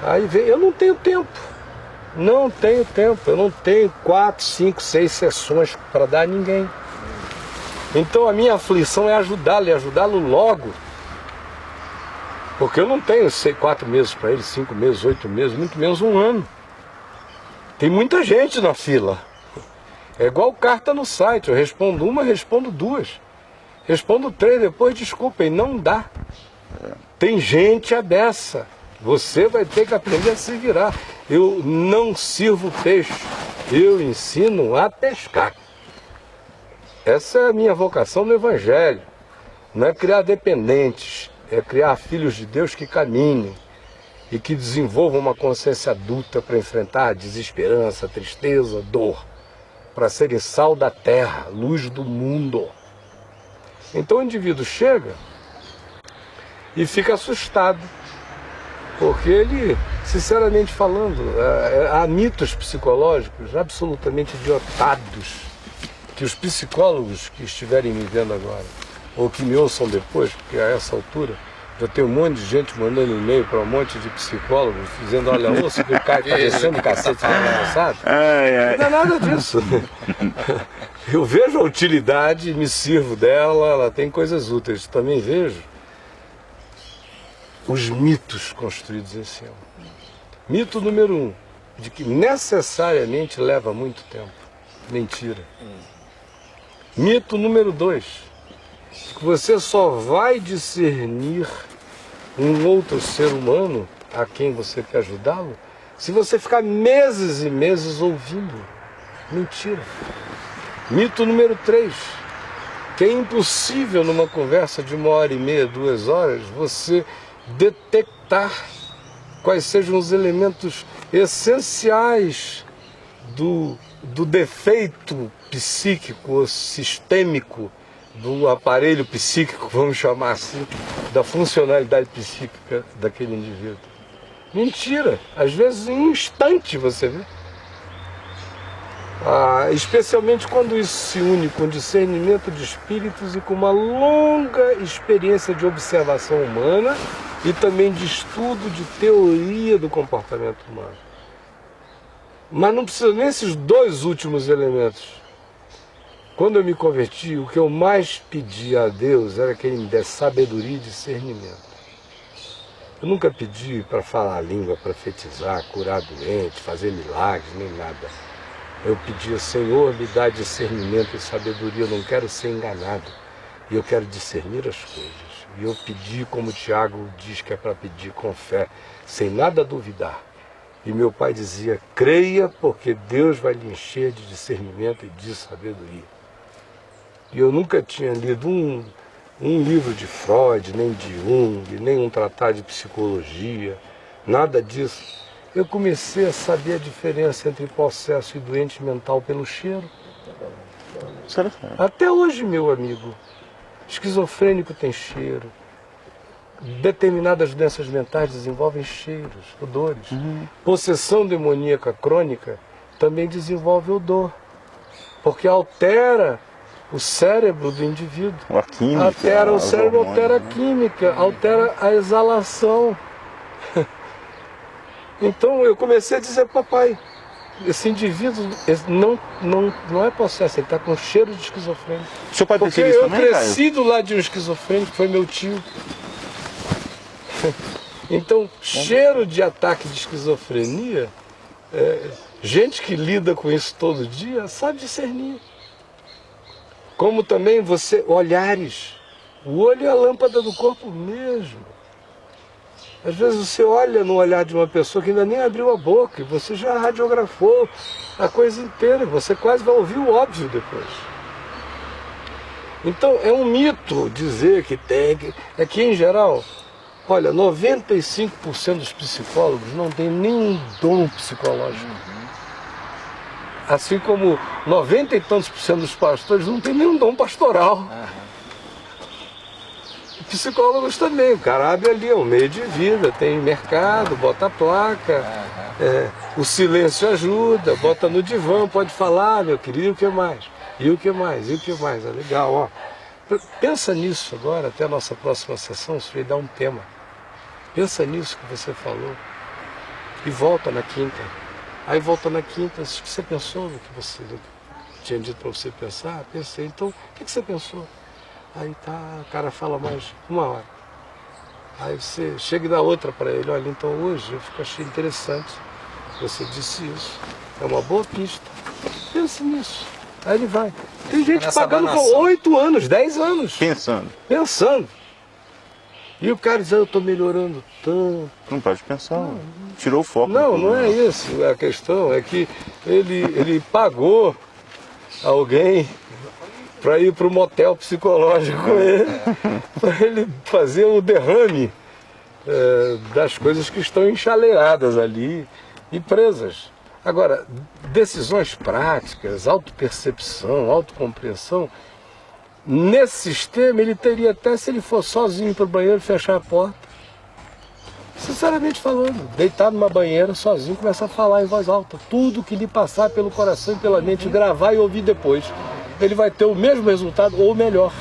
Aí vem, eu não tenho tempo. Eu não tenho 4, 5, 6 sessões para dar a ninguém. Então a minha aflição é ajudá-lo, e ajudá-lo logo. Porque eu não tenho 4 meses para ele, 5 meses, 8 meses, muito menos um ano. Tem muita gente na fila. É igual carta no site, eu respondo uma, respondo 2. Respondo 3, depois desculpem, não dá. Tem gente a beça. Você vai ter que aprender a se virar. Eu não sirvo peixe, eu ensino a pescar. Essa é a minha vocação no Evangelho. Não é criar dependentes, é criar filhos de Deus que caminhem e que desenvolvam uma consciência adulta para enfrentar a desesperança, a tristeza, dor, para serem sal da terra, luz do mundo. Então o indivíduo chega e fica assustado, porque ele, sinceramente falando, há mitos psicológicos absolutamente idiotados que os psicólogos que estiverem me vendo agora, ou que me ouçam depois, porque a essa altura já tem um monte de gente mandando e-mail para um monte de psicólogos, dizendo, olha, ouça que o cara está descendo o cacete na moçada. Não é nada disso. Eu vejo a utilidade, me sirvo dela, ela tem coisas úteis. Também vejo os mitos construídos em cima. Mito número 1, de que necessariamente leva muito tempo. Mentira. Mito número 2, de que você só vai discernir um outro ser humano a quem você quer ajudá-lo se você ficar meses e meses ouvindo. Mentira. Mito número 3, que é impossível numa conversa de 1h30, 2 horas, você detectar quais sejam os elementos essenciais do defeito psíquico ou sistêmico do aparelho psíquico, vamos chamar assim, da funcionalidade psíquica daquele indivíduo. Mentira! Às vezes em um instante você vê. Especialmente quando isso se une com discernimento de espíritos e com uma longa experiência de observação humana e também de estudo de teoria do comportamento humano. Mas não precisa nem esses 2 últimos elementos. Quando eu me converti, o que eu mais pedi a Deus era que Ele me desse sabedoria e discernimento. Eu nunca pedi para falar a língua, profetizar, curar doente, fazer milagres, nem nada. Eu pedia, Senhor, me dá discernimento e sabedoria, eu não quero ser enganado. E eu quero discernir as coisas. E eu pedi, como Tiago diz que é para pedir com fé, sem nada duvidar. E meu pai dizia, creia, porque Deus vai lhe encher de discernimento e de sabedoria. E eu nunca tinha lido um livro de Freud, nem de Jung, nem um tratado de psicologia, nada disso. Eu comecei a saber a diferença entre possesso e doente mental pelo cheiro. Até hoje, meu amigo, esquizofrênico tem cheiro. Determinadas doenças mentais desenvolvem cheiros, odores. Possessão demoníaca crônica também desenvolve odor, porque altera o cérebro do indivíduo. A química, altera o cérebro, altera a química, altera a exalação. Então eu comecei a dizer, papai, esse indivíduo não é possesso, ele está com cheiro de esquizofrênico. Seu pai porque isso eu também, cresci do lado de um esquizofrênico, foi meu tio. Então, cheiro de ataque de esquizofrenia, gente que lida com isso todo dia sabe discernir. Como também olhares. O olho é a lâmpada do corpo mesmo. Às vezes você olha no olhar de uma pessoa que ainda nem abriu a boca e você já radiografou a coisa inteira. Você quase vai ouvir o óbvio depois. Então é um mito dizer que tem... É que em geral, olha, 95% dos psicólogos não tem nenhum dom psicológico. Assim como 90 e tantos % dos pastores não tem nenhum dom pastoral. Psicólogos também, o cara abre ali, é um meio de vida, tem mercado, bota a placa, o silêncio ajuda, bota no divã, pode falar, meu querido, e o que mais? E o que mais? E o que mais? É legal, ó. Pensa nisso agora, até a nossa próxima sessão, isso vai dar um tema. Pensa nisso que você falou e volta na quinta. Aí volta na quinta, o que você pensou no que você tinha dito para você pensar? Pensei, então, o que você pensou? Aí tá, o cara fala mais 1 hora. Aí você chega e dá outra para ele, olha, então hoje eu achei interessante, você disse isso, é uma boa pista, pensa nisso. Aí ele vai. Tem gente Nessa pagando abanação. com 8 anos, 10 anos, Pensando. E o cara diz, eu estou melhorando tanto. Não pode pensar. Tirou o foco. Não é isso. A questão é que ele pagou alguém para ir para o motel psicológico com ele, para ele fazer o derrame das coisas que estão enxaleiradas ali e presas. Agora, decisões práticas, autopercepção, autocompreensão, nesse sistema ele teria até, se ele for sozinho para o banheiro, fechar a porta. Sinceramente falando, deitar numa banheira sozinho, começar a falar em voz alta. Tudo que lhe passar pelo coração e pela mente, gravar e ouvir depois. Ele vai ter o mesmo resultado ou melhor.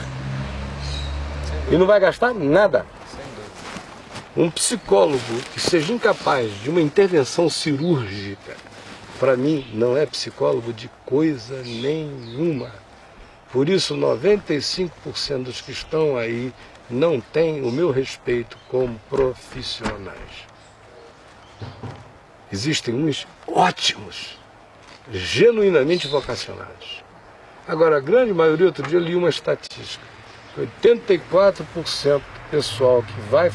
E não vai gastar nada. Um psicólogo que seja incapaz de uma intervenção cirúrgica, para mim, não é psicólogo de coisa nenhuma. Por isso, 95% dos que estão aí não têm o meu respeito como profissionais. Existem uns ótimos, genuinamente vocacionados. Agora, a grande maioria, outro dia eu li uma estatística, 84% do pessoal que vai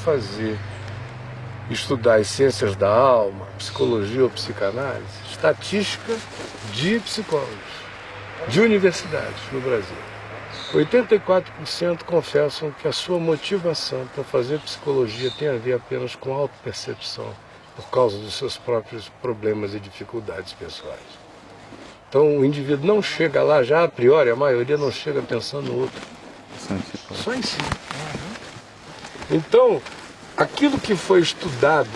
estudar as ciências da alma, psicologia ou psicanálise, estatística de psicólogos, de universidades no Brasil. 84% confessam que a sua motivação para fazer psicologia tem a ver apenas com autopercepção, por causa dos seus próprios problemas e dificuldades pessoais. Então o indivíduo não chega lá já a priori, a maioria não chega pensando no outro, só em si. Então, aquilo que foi estudado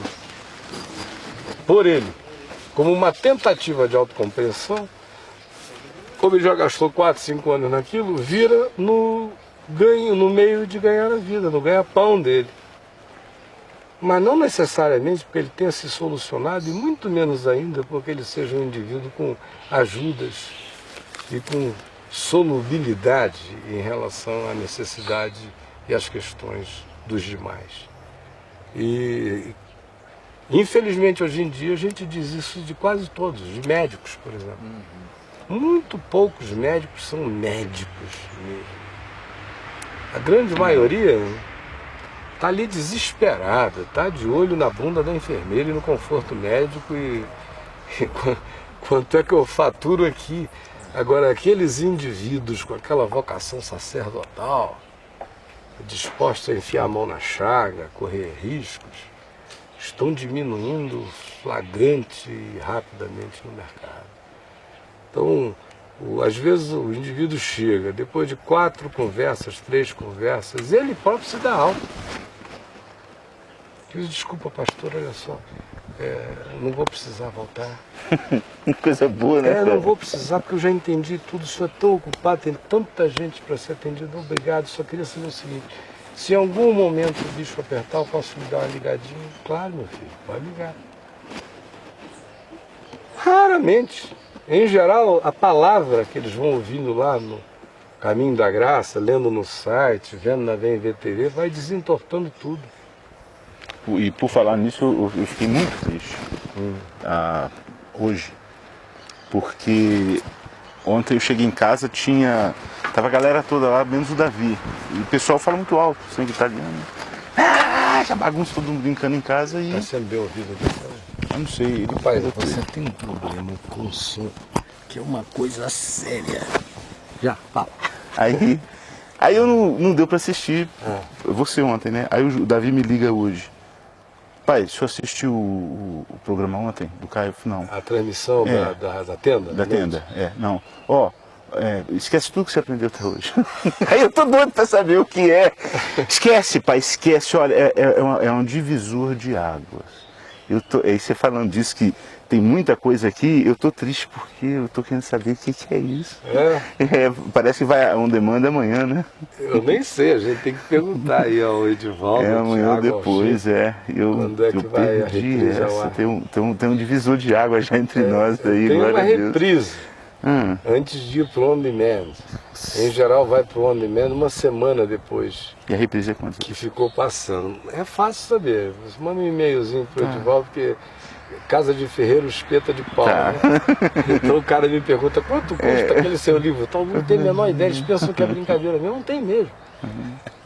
por ele como uma tentativa de autocompreensão, como ele já gastou 4, 5 anos naquilo, vira no meio de ganhar a vida, no ganha-pão dele. Mas não necessariamente porque ele tenha se solucionado, e muito menos ainda porque ele seja um indivíduo com ajudas e com solubilidade em relação à necessidade e às questões dos demais. E, infelizmente, hoje em dia, a gente diz isso de quase todos, de médicos, por exemplo. Muito poucos médicos são médicos mesmo. A grande maioria está ali desesperada, está de olho na bunda da enfermeira e no conforto médico e quanto é que eu faturo aqui. Agora, aqueles indivíduos com aquela vocação sacerdotal, dispostos a enfiar a mão na chaga, correr riscos, estão diminuindo flagrante e rapidamente no mercado. Então, às vezes o indivíduo chega, depois de 4 conversas, 3 conversas, ele próprio se dá alta. Diz, desculpa, pastor, olha só, não vou precisar voltar. Coisa boa, né? Não vou precisar, porque eu já entendi tudo, o senhor é tão ocupado, tem tanta gente para ser atendido, obrigado, só queria saber o seguinte, se em algum momento o bicho apertar, eu posso lhe dar uma ligadinha? Claro, meu filho, pode ligar. Raramente. Em geral, a palavra que eles vão ouvindo lá no Caminho da Graça, lendo no site, vendo na VMVTV, vai desentortando tudo. E por falar nisso, eu fiquei muito triste hoje, porque ontem eu cheguei em casa, tava a galera toda lá, menos o Davi. E o pessoal fala muito alto, sangue italiano. Já bagunça, todo mundo brincando em casa e... Está sendo bem ouvido aqui. Eu não sei. Pai, você tem um problema com o som, que é uma coisa séria. Já, fala. Aí eu não deu para assistir você ontem, né? Aí o Davi me liga hoje. Pai, o senhor assistiu o programa ontem do Caio? Não. A transmissão da tenda? Da tenda, não. Esquece tudo que você aprendeu até hoje. Aí eu tô doido para saber o que é. Esquece, pai, esquece. Olha, é um divisor de águas. Aí você falando disso, que tem muita coisa aqui, eu tô triste porque eu tô querendo saber o que é isso. Parece que vai on demand amanhã, né? Eu nem sei, a gente tem que perguntar aí ao Edivaldo. Amanhã ou depois, Quando é que vai a reprise? Tem um divisor de água já entre nós aí. Tem uma reprise. antes de ir para o on demand. Em geral vai para o on demand uma semana depois. E a reprise é quanto? Que ficou passando. É fácil saber. Você manda um e-mailzinho para o Edivaldo, porque casa de ferreiro espeta de pau. Tá. Né? Então o cara me pergunta, quanto custa aquele seu livro? Então, não tem a menor ideia, eles pensam que é brincadeira mesmo. Não tem mesmo.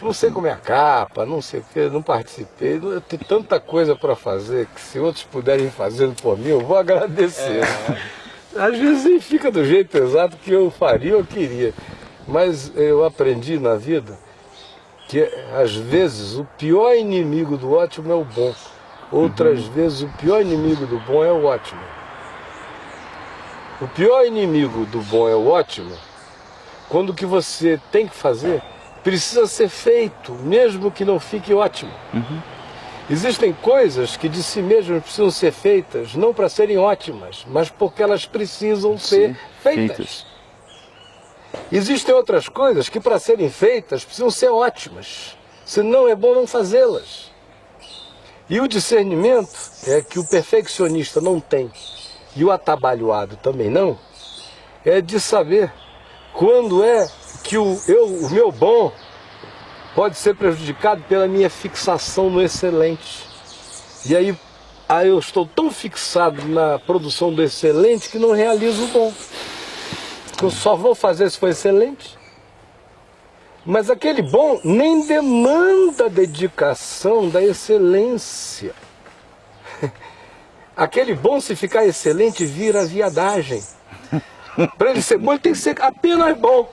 Não sei como é a capa, não sei o que, não participei. Eu tenho tanta coisa para fazer que se outros puderem fazer por mim, eu vou agradecer. Às vezes nem fica do jeito exato que eu faria ou queria. Mas eu aprendi na vida que às vezes o pior inimigo do ótimo é o bom. Outras vezes o pior inimigo do bom é o ótimo. O pior inimigo do bom é o ótimo quando o que você tem que fazer precisa ser feito, mesmo que não fique ótimo. Existem coisas que de si mesmas precisam ser feitas, não para serem ótimas, mas porque elas precisam ser feitas. Existem outras coisas que para serem feitas precisam ser ótimas, senão é bom não fazê-las. E o discernimento é que o perfeccionista não tem, e o atabalhoado também não, é de saber quando é que o meu bom pode ser prejudicado pela minha fixação no excelente. E aí eu estou tão fixado na produção do excelente que não realizo o bom. Eu só vou fazer se for excelente. Mas aquele bom nem demanda dedicação da excelência. Aquele bom, se ficar excelente, vira viadagem. Para ele ser bom, ele tem que ser apenas bom.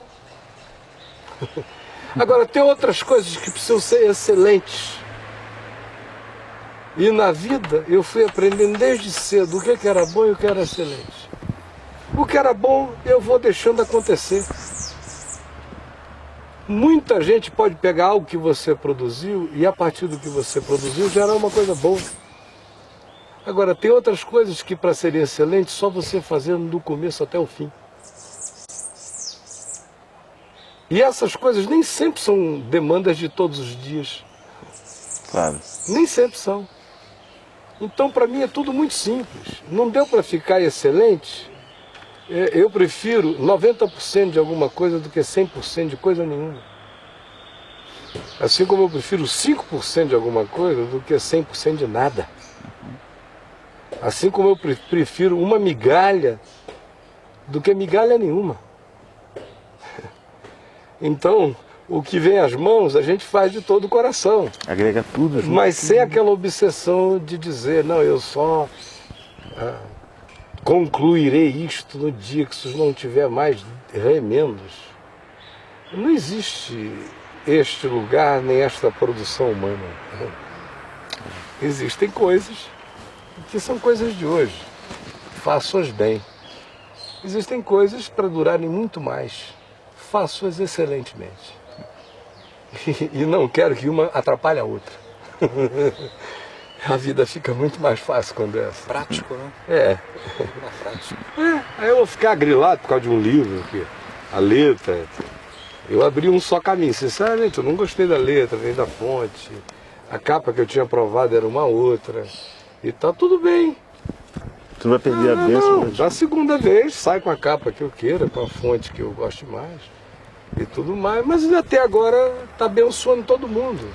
Agora, tem outras coisas que precisam ser excelentes. E na vida, eu fui aprendendo desde cedo o que era bom e o que era excelente. O que era bom, eu vou deixando acontecer. Muita gente pode pegar algo que você produziu e a partir do que você produziu gerar uma coisa boa. Agora, tem outras coisas que para serem excelentes, só você fazendo do começo até o fim. E essas coisas nem sempre são demandas de todos os dias. Claro. Nem sempre são. Então, para mim, é tudo muito simples. Não deu para ficar excelente? Eu prefiro 90% de alguma coisa do que 100% de coisa nenhuma. Assim como eu prefiro 5% de alguma coisa do que 100% de nada. Assim como eu prefiro uma migalha do que migalha nenhuma. Então, o que vem às mãos, a gente faz de todo o coração. Agrega tudo. Mas sem aquela obsessão de dizer, não, eu só concluirei isto no dia que isso não tiver mais remendos. Não existe este lugar nem esta produção humana. Existem coisas que são coisas de hoje. Faço-as bem. Existem coisas para durarem muito mais. Faço-as excelentemente. E não quero que uma atrapalhe a outra. A vida fica muito mais fácil quando é assim. Prático, né? É. Prático. Aí eu vou ficar grilado por causa de um livro, que a letra. Eu abri um só caminho. Sinceramente, eu não gostei da letra, nem da fonte. A capa que eu tinha aprovado era uma outra. E tá tudo bem. Tu vai perder a bênção. Não, da segunda vez sai com a capa que eu queira, com a fonte que eu goste mais. E tudo mais. Mas até agora tá abençoando todo mundo.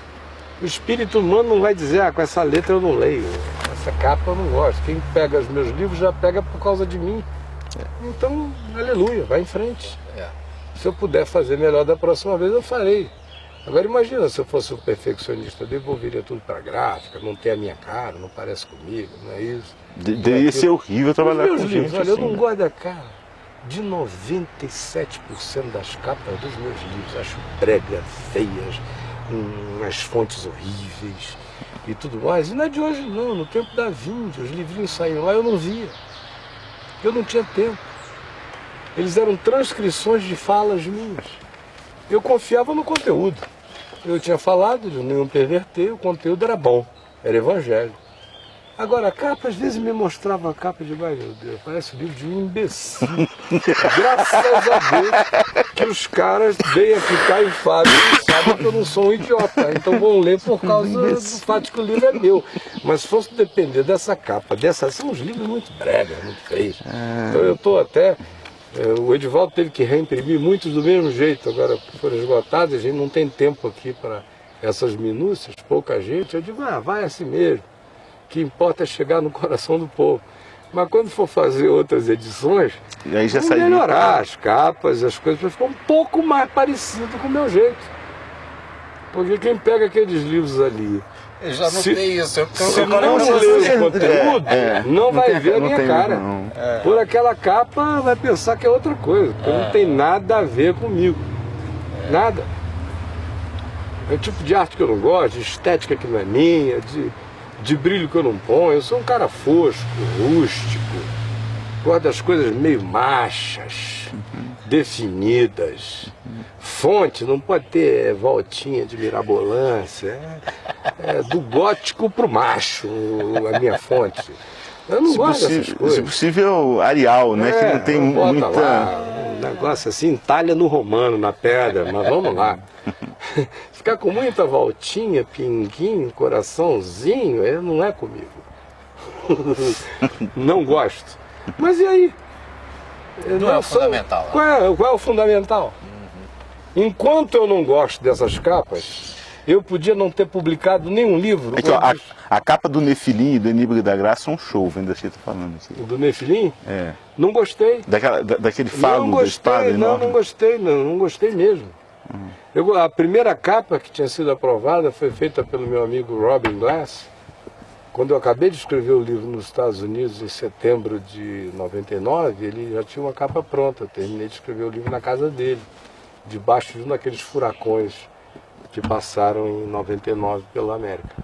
O espírito humano não vai dizer, com essa letra eu não leio, essa capa eu não gosto. Quem pega os meus livros já pega por causa de mim. Então, aleluia, vai em frente. Se eu puder fazer melhor da próxima vez, eu farei. Agora imagina se eu fosse um perfeccionista, eu devolveria tudo para a gráfica, não tem a minha cara, não parece comigo, não é isso. Deveria ser horrível trabalhar com livros, gente olha, assim. eu não gosto da cara de 97% das capas dos meus livros. Acho brega, feias, umas fontes horríveis e tudo mais. E não é de hoje não, no tempo da Vinci, os livrinhos saíram lá, eu não via. Eu não tinha tempo. Eles eram transcrições de falas minhas. Eu confiava no conteúdo. Eu tinha falado de não perverter, o conteúdo era bom, era evangelho. Agora, a capa, às vezes me mostrava a capa de, ai meu Deus, parece o livro de um imbecil. Graças a Deus que os caras veem ficar em Fábio e sabem que eu não sou um idiota. Então vão ler por causa do fato de que o livro é meu. Mas se fosse depender dessa capa, são uns livros muito bregas, muito feios. Então eu estou até O Edivaldo teve que reimprimir muitos do mesmo jeito, agora foram esgotados, a gente não tem tempo aqui para essas minúcias, pouca gente. Eu digo, vai assim mesmo, o que importa é chegar no coração do povo. Mas quando for fazer outras edições, e aí já vamos melhorar as capas, as coisas, para ficar um pouco mais parecido com o meu jeito. Porque quem pega aqueles livros ali... Eu já notei isso. Se não lê o conteúdo, não vai ver a minha cara. Por aquela capa, vai pensar que é outra coisa. Porque não tem nada a ver comigo. Nada. É o tipo de arte que eu não gosto, de estética que não é minha, de brilho que eu não ponho. Eu sou um cara fosco, rústico. Gosto das coisas meio machas, definidas. Fonte não pode ter voltinha de mirabolância. É do gótico pro macho, a minha fonte. Eu não gosto dessas coisas. Se possível, Arial, né? Que não tem muita... Lá, um negócio assim, talha no romano, na pedra, mas vamos lá. Ficar com muita voltinha, pinguinho, coraçãozinho, não é comigo. Não gosto. Mas e aí? Não é o fundamental. Qual é o fundamental? Enquanto eu não gosto dessas capas, eu podia não ter publicado nenhum livro. Aqui, ó, a capa do Nefilim e do Eníbrigo da Graça é um show, vem da Chita falando aqui. Do Nefilim? É. Não gostei. Daquele falo da espada enorme? Não gostei, não gostei mesmo. A primeira capa que tinha sido aprovada foi feita pelo meu amigo Robin Glass. Quando eu acabei de escrever o livro nos Estados Unidos, em setembro de 99, ele já tinha uma capa pronta. Eu terminei de escrever o livro na casa dele, debaixo de um daqueles furacões que passaram em 99 pela América.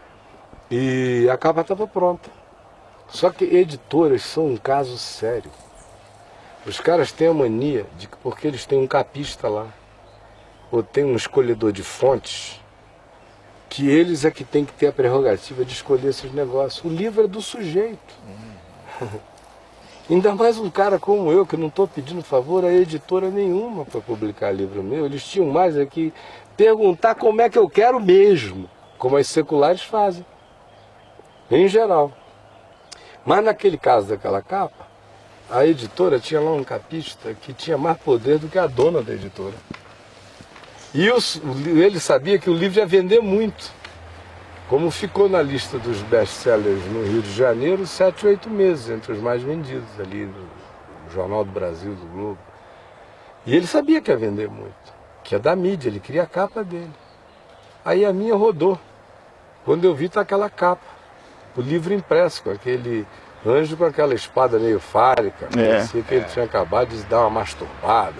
E a capa estava pronta. Só que editoras são um caso sério. Os caras têm a mania de que porque eles têm um capista lá, ou tem um escolhedor de fontes, que eles é que tem que ter a prerrogativa de escolher esses negócios. O livro é do sujeito. Ainda mais um cara como eu, que não estou pedindo favor a editora nenhuma para publicar livro meu. Eles tinham mais é que perguntar como é que eu quero mesmo, como as seculares fazem, em geral. Mas naquele caso daquela capa, a editora tinha lá um capista que tinha mais poder do que a dona da editora. E ele sabia que o livro ia vender muito. Como ficou na lista dos best-sellers no Rio de Janeiro, 7 ou 8 meses, entre os mais vendidos ali no Jornal do Brasil, do Globo. E ele sabia que ia vender muito, que é da mídia, ele queria a capa dele. Aí a minha rodou. Quando eu vi, tá aquela capa. O livro impresso, com aquele anjo com aquela espada meio fálica. Parecia que ele tinha acabado de dar uma masturbada.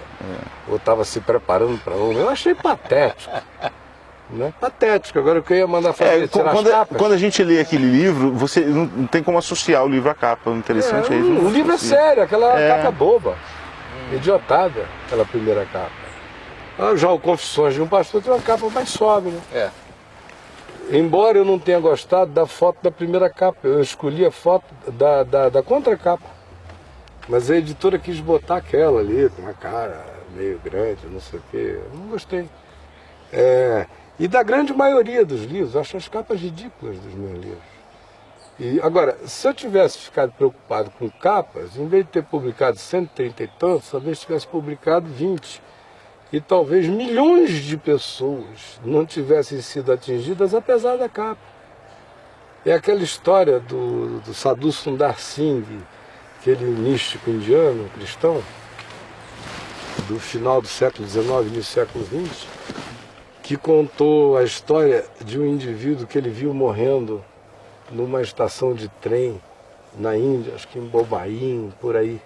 Ou estava se preparando para uma. Eu achei patético. Né? Patético. Agora eu ia mandar fazer tirar as capas. Quando a gente lê aquele livro, você não tem como associar o livro à capa. O interessante é isso. O livro é sério, aquela capa boba. Idiotada, aquela primeira capa. Já o Confissões de um Pastor tem uma capa mais sóbria. Embora eu não tenha gostado da foto da primeira capa, eu escolhi a foto da contracapa. Mas a editora quis botar aquela ali, com uma cara meio grande, não sei o quê. Eu não gostei. E da grande maioria dos livros, eu acho as capas ridículas dos meus livros. Agora, se eu tivesse ficado preocupado com capas, em vez de ter publicado 130 e tantos, talvez tivesse publicado 20. E talvez milhões de pessoas não tivessem sido atingidas apesar da capa. É aquela história do Sadhu Sundar Singh, aquele místico indiano, cristão, do final do século XIX, início do século XX, que contou a história de um indivíduo que ele viu morrendo numa estação de trem na Índia, acho que em Bobaim, por aí.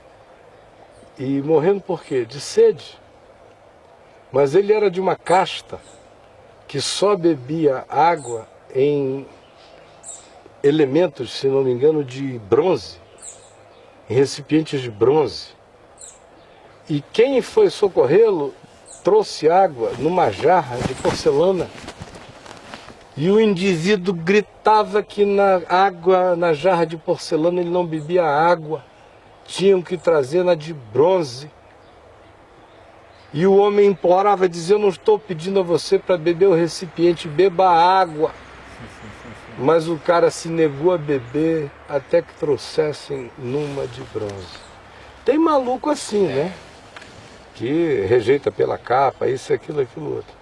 E morrendo por quê? De sede. Mas ele era de uma casta que só bebia água em elementos, se não me engano, de bronze, em recipientes de bronze. E quem foi socorrê-lo trouxe água numa jarra de porcelana. E o indivíduo gritava que na jarra de porcelana ele não bebia água, tinham que trazer na de bronze. E o homem implorava, dizia: eu não estou pedindo a você para beber o recipiente, beba água. Mas o cara se negou a beber até que trouxessem numa de bronze. Tem maluco assim, né? que rejeita pela capa, isso, aquilo, aquilo outro.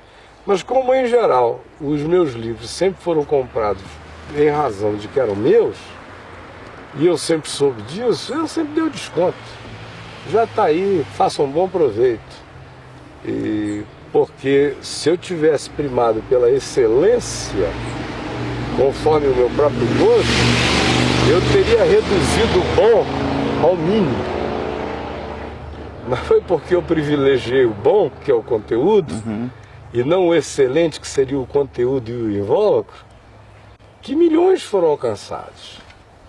Mas como em geral os meus livros sempre foram comprados em razão de que eram meus, e eu sempre soube disso, eu sempre dei o desconto. Já está aí, faça um bom proveito. E porque se eu tivesse primado pela excelência, conforme o meu próprio gosto, eu teria reduzido o bom ao mínimo. Mas foi porque eu privilegiei o bom, que é o conteúdo, e não o excelente, que seria o conteúdo e o invólucro, que milhões foram alcançados.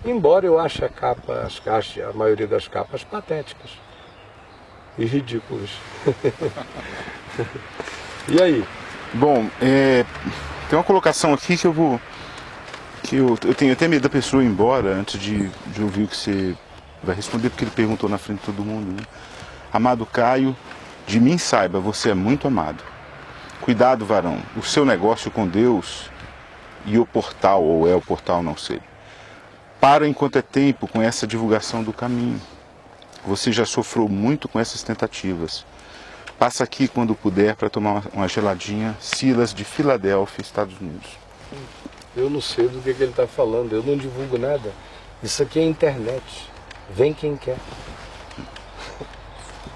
Embora eu ache a maioria das capas patéticas e ridículas. E aí? Bom, tem uma colocação aqui que eu tenho até medo da pessoa ir embora antes de ouvir o que você vai responder, porque ele perguntou na frente de todo mundo, né? Amado Caio, de mim saiba, você é muito amado. Cuidado, varão, o seu negócio com Deus e o portal, ou é o portal, não sei. Para enquanto é tempo com essa divulgação do caminho. Você já sofreu muito com essas tentativas. Passa aqui quando puder para tomar uma geladinha. Silas, de Filadélfia, Estados Unidos. Eu não sei do que ele está falando, eu não divulgo nada. Isso aqui é internet. Vem quem quer.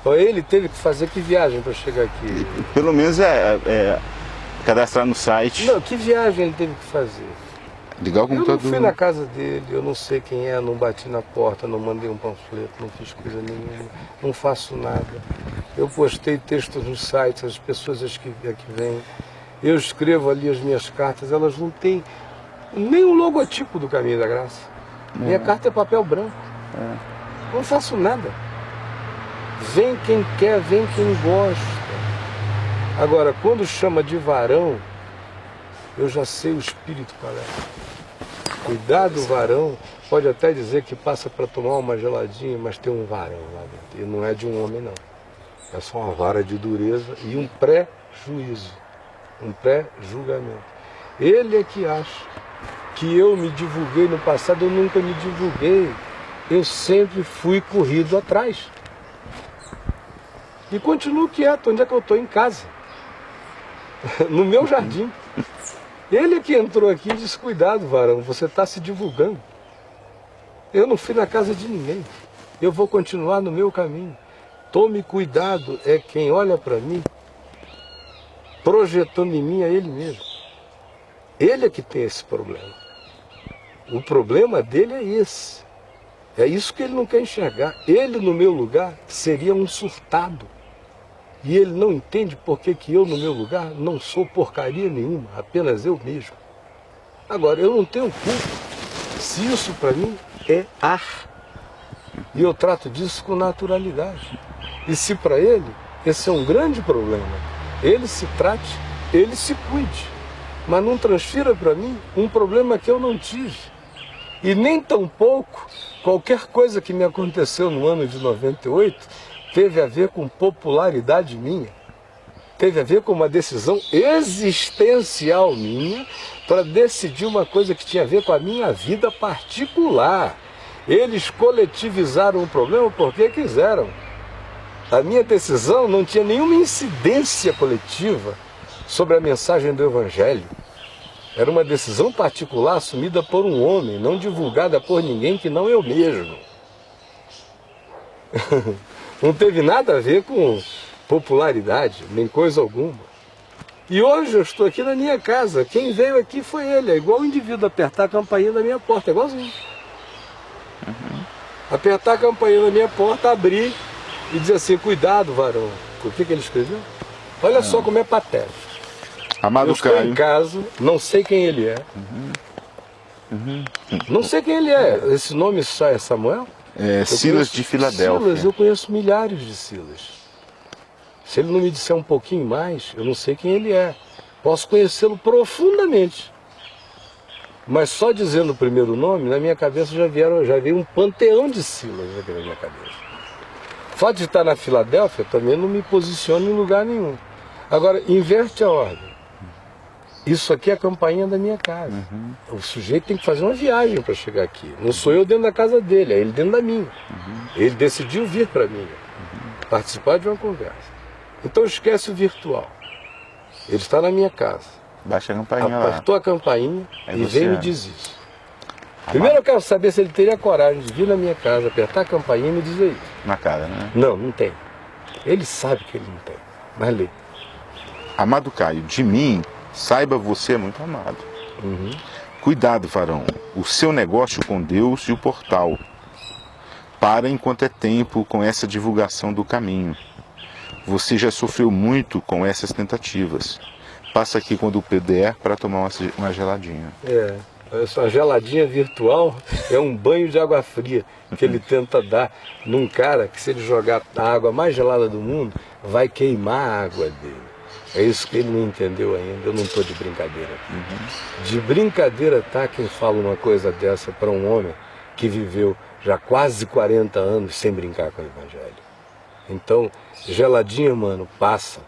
Ele teve que fazer que viagem para chegar aqui? Pelo menos cadastrar no site. Não, que viagem ele teve que fazer? Ligar o computador. Eu não fui na casa dele, eu não sei quem é, não bati na porta, não mandei um panfleto, não fiz coisa nenhuma, não faço nada. Eu postei textos nos sites, as pessoas aqui vêm. Eu escrevo ali as minhas cartas, elas não têm nem o logotipo do Caminho da Graça. Minha carta é papel branco. Não faço nada. Vem quem quer, vem quem gosta. Agora, quando chama de varão, eu já sei o espírito qual é. Cuidado, varão, pode até dizer que passa para tomar uma geladinha, mas tem um varão lá dentro. E não é de um homem, não. É só uma vara de dureza e um pré-juízo, um pré-julgamento. Ele é que acha que eu me divulguei no passado. Eu nunca me divulguei. Eu sempre fui corrido atrás. E continuo quieto. Onde é que eu estou? Em casa. No meu jardim. Ele é que entrou aqui e disse: cuidado, varão, você está se divulgando. Eu não fui na casa de ninguém. Eu vou continuar no meu caminho. Tome cuidado, é quem olha para mim, projetando em mim a ele mesmo. Ele é que tem esse problema. O problema dele é esse. É isso que ele não quer enxergar. Ele, no meu lugar, seria um surtado. E ele não entende por que eu, no meu lugar, não sou porcaria nenhuma, apenas eu mesmo. Agora, eu não tenho culpa se isso para mim é ar. E eu trato disso com naturalidade. E se para ele, esse é um grande problema, ele se trate, ele se cuide. Mas não transfira para mim um problema que eu não tive. E nem tampouco qualquer coisa que me aconteceu no ano de 98 teve a ver com popularidade minha. Teve a ver com uma decisão existencial minha para decidir uma coisa que tinha a ver com a minha vida particular. Eles coletivizaram o problema porque quiseram. A minha decisão não tinha nenhuma incidência coletiva sobre a mensagem do Evangelho. Era uma decisão particular assumida por um homem, não divulgada por ninguém que não eu mesmo. Não teve nada a ver com popularidade, nem coisa alguma. E hoje eu estou aqui na minha casa. Quem veio aqui foi ele. É igual o indivíduo apertar a campainha da minha porta, é igualzinho. Apertar a campainha da minha porta, abrir e dizer assim: cuidado, varão. O que ele escreveu? Olha só como é patético. Amado eu estou Caio. em casa, não sei quem ele é. Não sei quem ele é. Esse nome só é Samuel? É Silas de Filadélfia. Silas, eu conheço milhares de Silas. Se ele não me disser um pouquinho mais, eu não sei quem ele é. Posso conhecê-lo profundamente. Mas só dizendo o primeiro nome, na minha cabeça já veio um panteão de Silas aqui na minha cabeça. O fato de estar na Filadélfia também não me posiciona em lugar nenhum. Agora, inverte a ordem. Isso aqui é a campainha da minha casa. O sujeito tem que fazer uma viagem para chegar aqui. Não sou eu dentro da casa dele, é ele dentro da minha. Ele decidiu vir para mim, participar de uma conversa. Então esquece o virtual. Ele está na minha casa. Baixa a campainha lá. Apertou a campainha Aí e você vem e me abre. diz isso. Primeiro eu quero saber se ele teria coragem de vir na minha casa, apertar a campainha e me dizer isso. Na cara, né? Não, não tem. Ele sabe que ele não tem. Mas lê. Amado Caio, de mim, saiba você é muito amado. Cuidado, varão. O seu negócio com Deus e o portal. Para enquanto é tempo com essa divulgação do caminho. Você já sofreu muito com essas tentativas. Passa aqui quando puder para tomar uma geladinha. Essa geladinha virtual é um banho de água fria que ele tenta dar num cara que, se ele jogar a água mais gelada do mundo, vai queimar a água dele. É isso que ele não entendeu ainda. Eu não estou de brincadeira aqui. De brincadeira tá quem fala uma coisa dessa para um homem que viveu já quase 40 anos sem brincar com o Evangelho. Então, geladinha, mano, passa,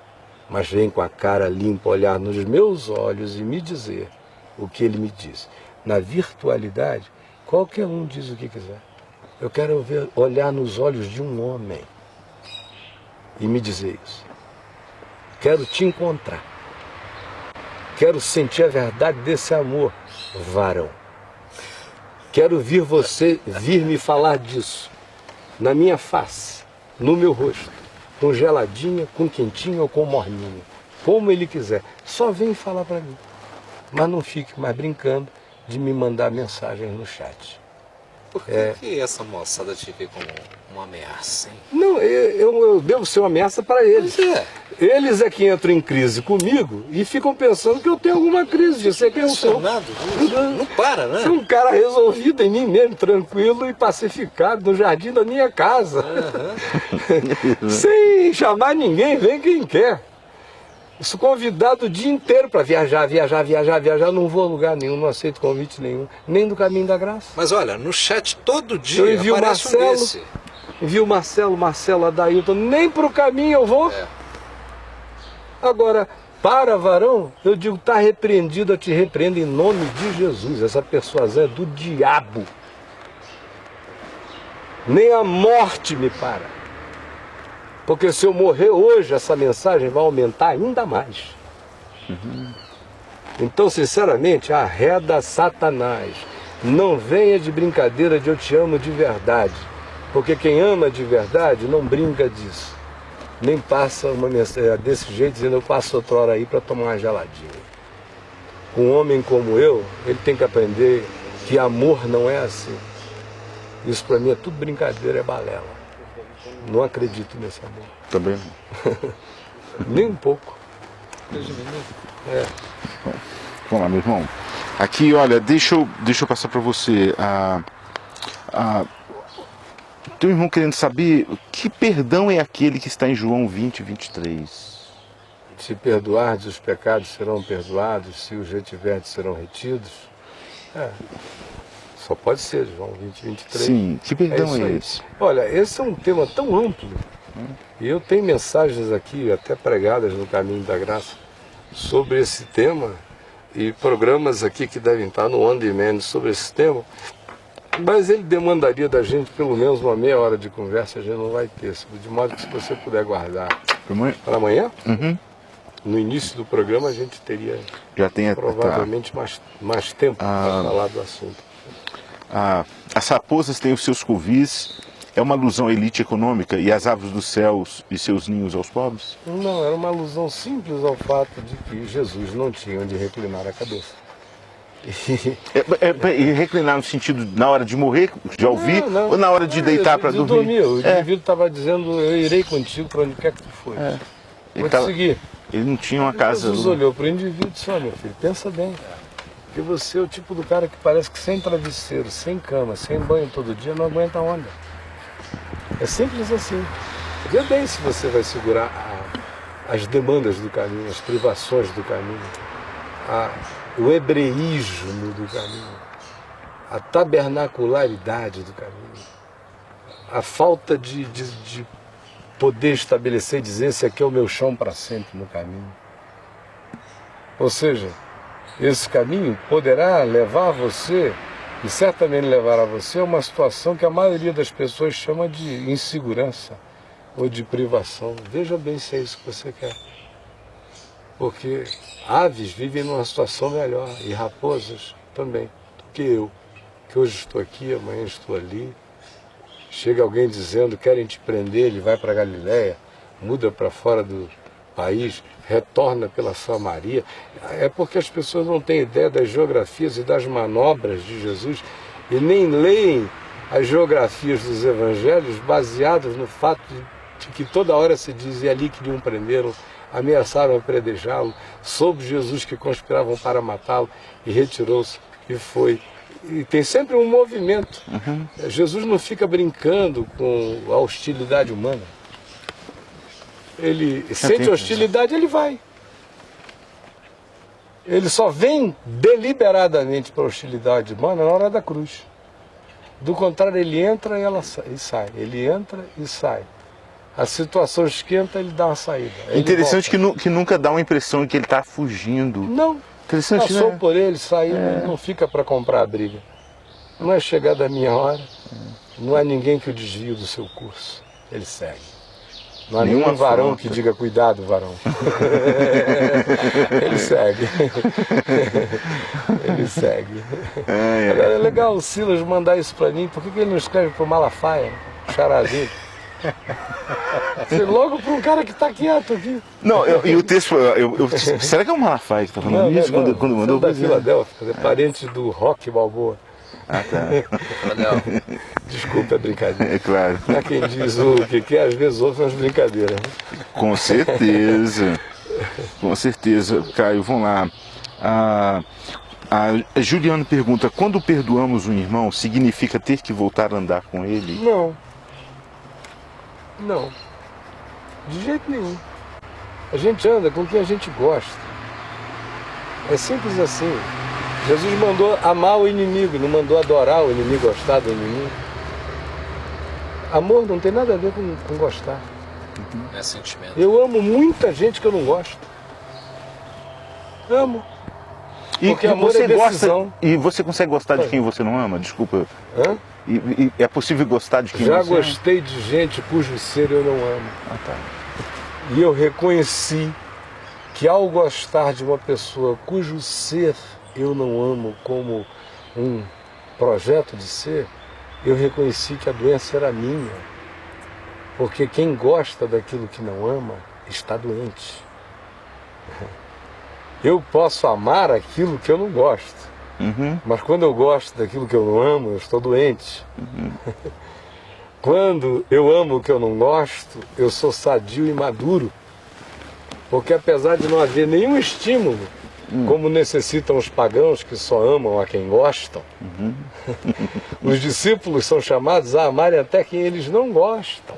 mas vem com a cara limpa, olhar nos meus olhos e me dizer o que ele me diz. Na virtualidade, qualquer um diz o que quiser. Eu quero olhar nos olhos de um homem e me dizer isso. Quero te encontrar. Quero sentir a verdade desse amor, varão. Quero vir me falar disso, na minha face, no meu rosto, com geladinha, com quentinha ou com morninha, como ele quiser. Só vem falar para mim. Mas não fique mais brincando de me mandar mensagens no chat. Por que essa moçada te vê como uma ameaça, hein? Não, eu devo ser uma ameaça para eles. Pois é. Eles é que entram em crise comigo e ficam pensando que eu tenho alguma crise. Eu sei que eu sou. Não para, né? Sou um cara resolvido em mim mesmo, tranquilo e pacificado no jardim da minha casa. Sem chamar ninguém, vem quem quer. Sou convidado o dia inteiro para viajar, não vou a lugar nenhum, não aceito convite nenhum, nem do Caminho da Graça. Mas olha, no chat todo dia Eu envio o aparece um Marcelo, desse. envio o Marcelo, Adailton, nem para o caminho eu vou. Agora, para varão, eu digo, está repreendido, eu te repreendo em nome de Jesus. Essa persuasão é do diabo. Nem a morte me para. Porque se eu morrer hoje, essa mensagem vai aumentar ainda mais. Então, sinceramente, arreda Satanás. Não venha de brincadeira de eu te amo de verdade. Porque quem ama de verdade não brinca disso. Nem passa uma mensagem desse jeito, dizendo eu passo outra hora aí para tomar uma geladinha. Um homem como eu, ele tem que aprender que amor não é assim. Isso para mim é tudo brincadeira, é balela. Não acredito nesse amor. Também não. Nem um pouco. Vamos lá, meu irmão. Aqui, olha, deixa eu passar para você. Teu irmão querendo saber que perdão é aquele que está em João 20, 23. Se perdoardes os pecados serão perdoados, se os retiverdes serão retidos. Só pode ser, João 20, 23. Sim, que perdão isso é aí. esse? Olha, esse é um tema tão amplo. E eu tenho mensagens aqui, até pregadas no Caminho da Graça, sobre esse tema. E programas aqui que devem estar no on demand sobre esse tema. Mas ele demandaria da gente pelo menos uma meia hora de conversa, a gente não vai ter. De modo que, se você puder guardar para amanhã, no início do programa a gente teria já tem provavelmente mais tempo para falar do assunto. As raposas têm os seus covis, é uma alusão à elite econômica e as aves dos céus e seus ninhos aos pobres? Não, era uma alusão simples ao fato de que Jesus não tinha onde reclinar a cabeça. E reclinar no sentido na hora de morrer, já ouvi, ou na hora de deitar para dormir? O indivíduo estava dizendo, eu irei contigo para onde quer que tu fores. Vou te seguir. Ele não tinha uma casa. Jesus olhou para o indivíduo e disse, meu filho, pensa bem. Porque você é o tipo do cara que parece que sem travesseiro, sem cama, sem banho todo dia, não aguenta a onda. É simples assim. Vê bem se você vai segurar as demandas do caminho, as privações do caminho, o hebreísmo do caminho, a tabernacularidade do caminho, a falta de poder estabelecer e dizer esse aqui é o meu chão para sempre no caminho. Ou seja, esse caminho poderá levar você, e certamente levará você, a uma situação que a maioria das pessoas chama de insegurança, ou de privação. Veja bem se é isso que você quer. Porque aves vivem numa situação melhor, e raposas também, do que eu, que hoje estou aqui, amanhã estou ali. Chega alguém dizendo, querem te prender, ele vai para Galiléia, muda para fora do país, retorna pela Samaria. É porque as pessoas não têm ideia das geografias e das manobras de Jesus e nem leem as geografias dos evangelhos baseadas no fato de que toda hora se diz, e ali que lhe prenderam, ameaçaram apredejá-lo, soube Jesus que conspiravam para matá-lo e retirou-se e foi. E tem sempre um movimento. Jesus não fica brincando com a hostilidade humana. Ele sente hostilidade, ele vai. Ele só vem deliberadamente para a hostilidade humana na hora da cruz. Do contrário, ele entra e sai. Ele entra e sai. A situação esquenta, ele dá uma saída. Interessante que nunca dá uma impressão de que ele está fugindo. Não. Interessante, Passou né? por ele, saiu, não fica para comprar a briga. Não é chegada a minha hora, não há ninguém que o desvie do seu curso. Ele segue. Não há nenhum varão que diga, cuidado, varão. Ele segue. Ele segue. Agora, é legal o Silas mandar isso para mim. Por que ele não escreve para o Malafaia, Charazinho? Logo para um cara que está quieto aqui. Não, e o texto. Será que é o Malafaia que está falando isso? Não, quando mandou da Filadélfia, é parente do Rock Balboa. Ah, tá. Desculpa a brincadeira. É claro. Há quem diz o que às vezes ouve umas brincadeiras. Né? Com certeza. Com certeza. Caio, vamos lá. A Juliana pergunta, quando perdoamos um irmão, significa ter que voltar a andar com ele? Não. Não. De jeito nenhum. A gente anda com quem a gente gosta. É simples assim. Jesus mandou amar o inimigo, não mandou adorar o inimigo, gostar do inimigo. Amor não tem nada a ver com gostar. É sentimento. Eu amo muita gente que eu não gosto. Amo. Porque amor você é decisão. gosta, e você consegue gostar de quem você não ama? Desculpa. Hã? E é possível gostar de quem Já você ama? gostei de gente cujo ser eu não amo. Ah, tá. E eu reconheci que ao gostar de uma pessoa cujo ser eu não amo como um projeto de ser, eu reconheci que a doença era minha. Porque quem gosta daquilo que não ama está doente. Eu posso amar aquilo que eu não gosto. Mas quando eu gosto daquilo que eu não amo, eu estou doente. Quando eu amo o que eu não gosto, eu sou sadio e maduro. Porque apesar de não haver nenhum estímulo, como necessitam os pagãos que só amam a quem gostam, os discípulos são chamados a amarem até quem eles não gostam.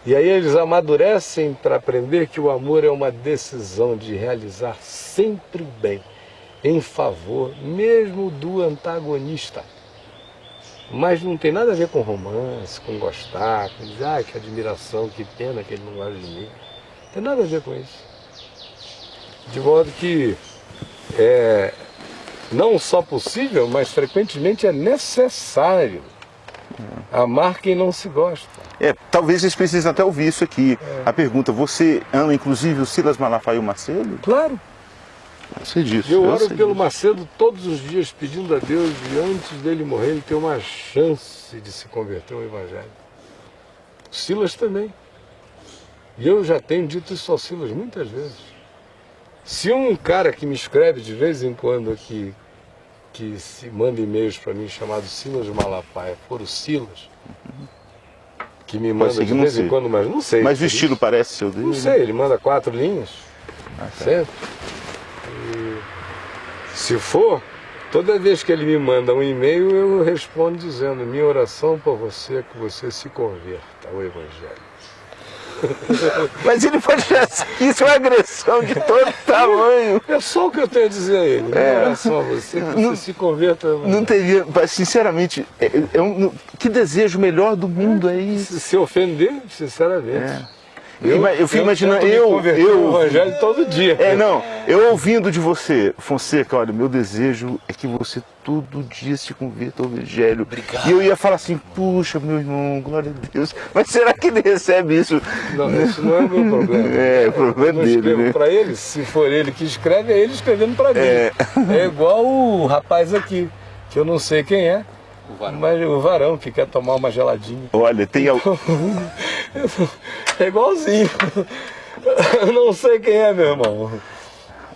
E aí eles amadurecem para aprender que o amor é uma decisão de realizar sempre o bem, em favor mesmo do antagonista. Mas não tem nada a ver com romance, com gostar, com dizer, que admiração, que pena que ele não gosta de mim. Não tem nada a ver com isso. De modo que é não só possível, mas frequentemente é necessário amar quem não se gosta. Talvez eles precisem até ouvir isso aqui. A pergunta, você ama inclusive o Silas Malafaia e o Macedo? Claro. Eu sei disso. Eu oro sei pelo disso. Macedo todos os dias, pedindo a Deus de antes dele morrer, ele ter uma chance de se converter ao Evangelho. O Silas também. E eu já tenho dito isso ao Silas muitas vezes. Se um cara que me escreve de vez em quando aqui, que se manda e-mails para mim chamado Silas Malafaia, for o Silas, que me manda de vez em quando, mas não sei. Mas o estilo parece seu dele? Não sei, ele manda 4 linhas, sempre. E, se for, toda vez que ele me manda um e-mail, eu respondo dizendo, minha oração por você é que você se converta ao Evangelho. Mas ele pode achar que isso é uma agressão de todo tamanho. É só o que eu tenho a dizer a ele. Minha oração a você, que você se converta ao Evangelho. Não teria, sinceramente, que desejo melhor do mundo é isso. Se ofender, sinceramente. Eu fico imaginando, tento me converter no evangelho todo dia. Eu ouvindo de você, Fonseca, olha, meu desejo é que você todo dia se converta ao evangelho. Obrigado. E eu ia falar assim, puxa, meu irmão, glória a Deus, mas será que ele recebe isso? Não, isso não é o meu problema. O problema Eu dele, escrevo né? para ele, se for ele que escreve, é ele escrevendo para mim. É igual o rapaz aqui, que eu não sei quem é, mas o Varão, que quer tomar uma geladinha. Olha, tem É igualzinho. Eu não sei quem é, meu irmão.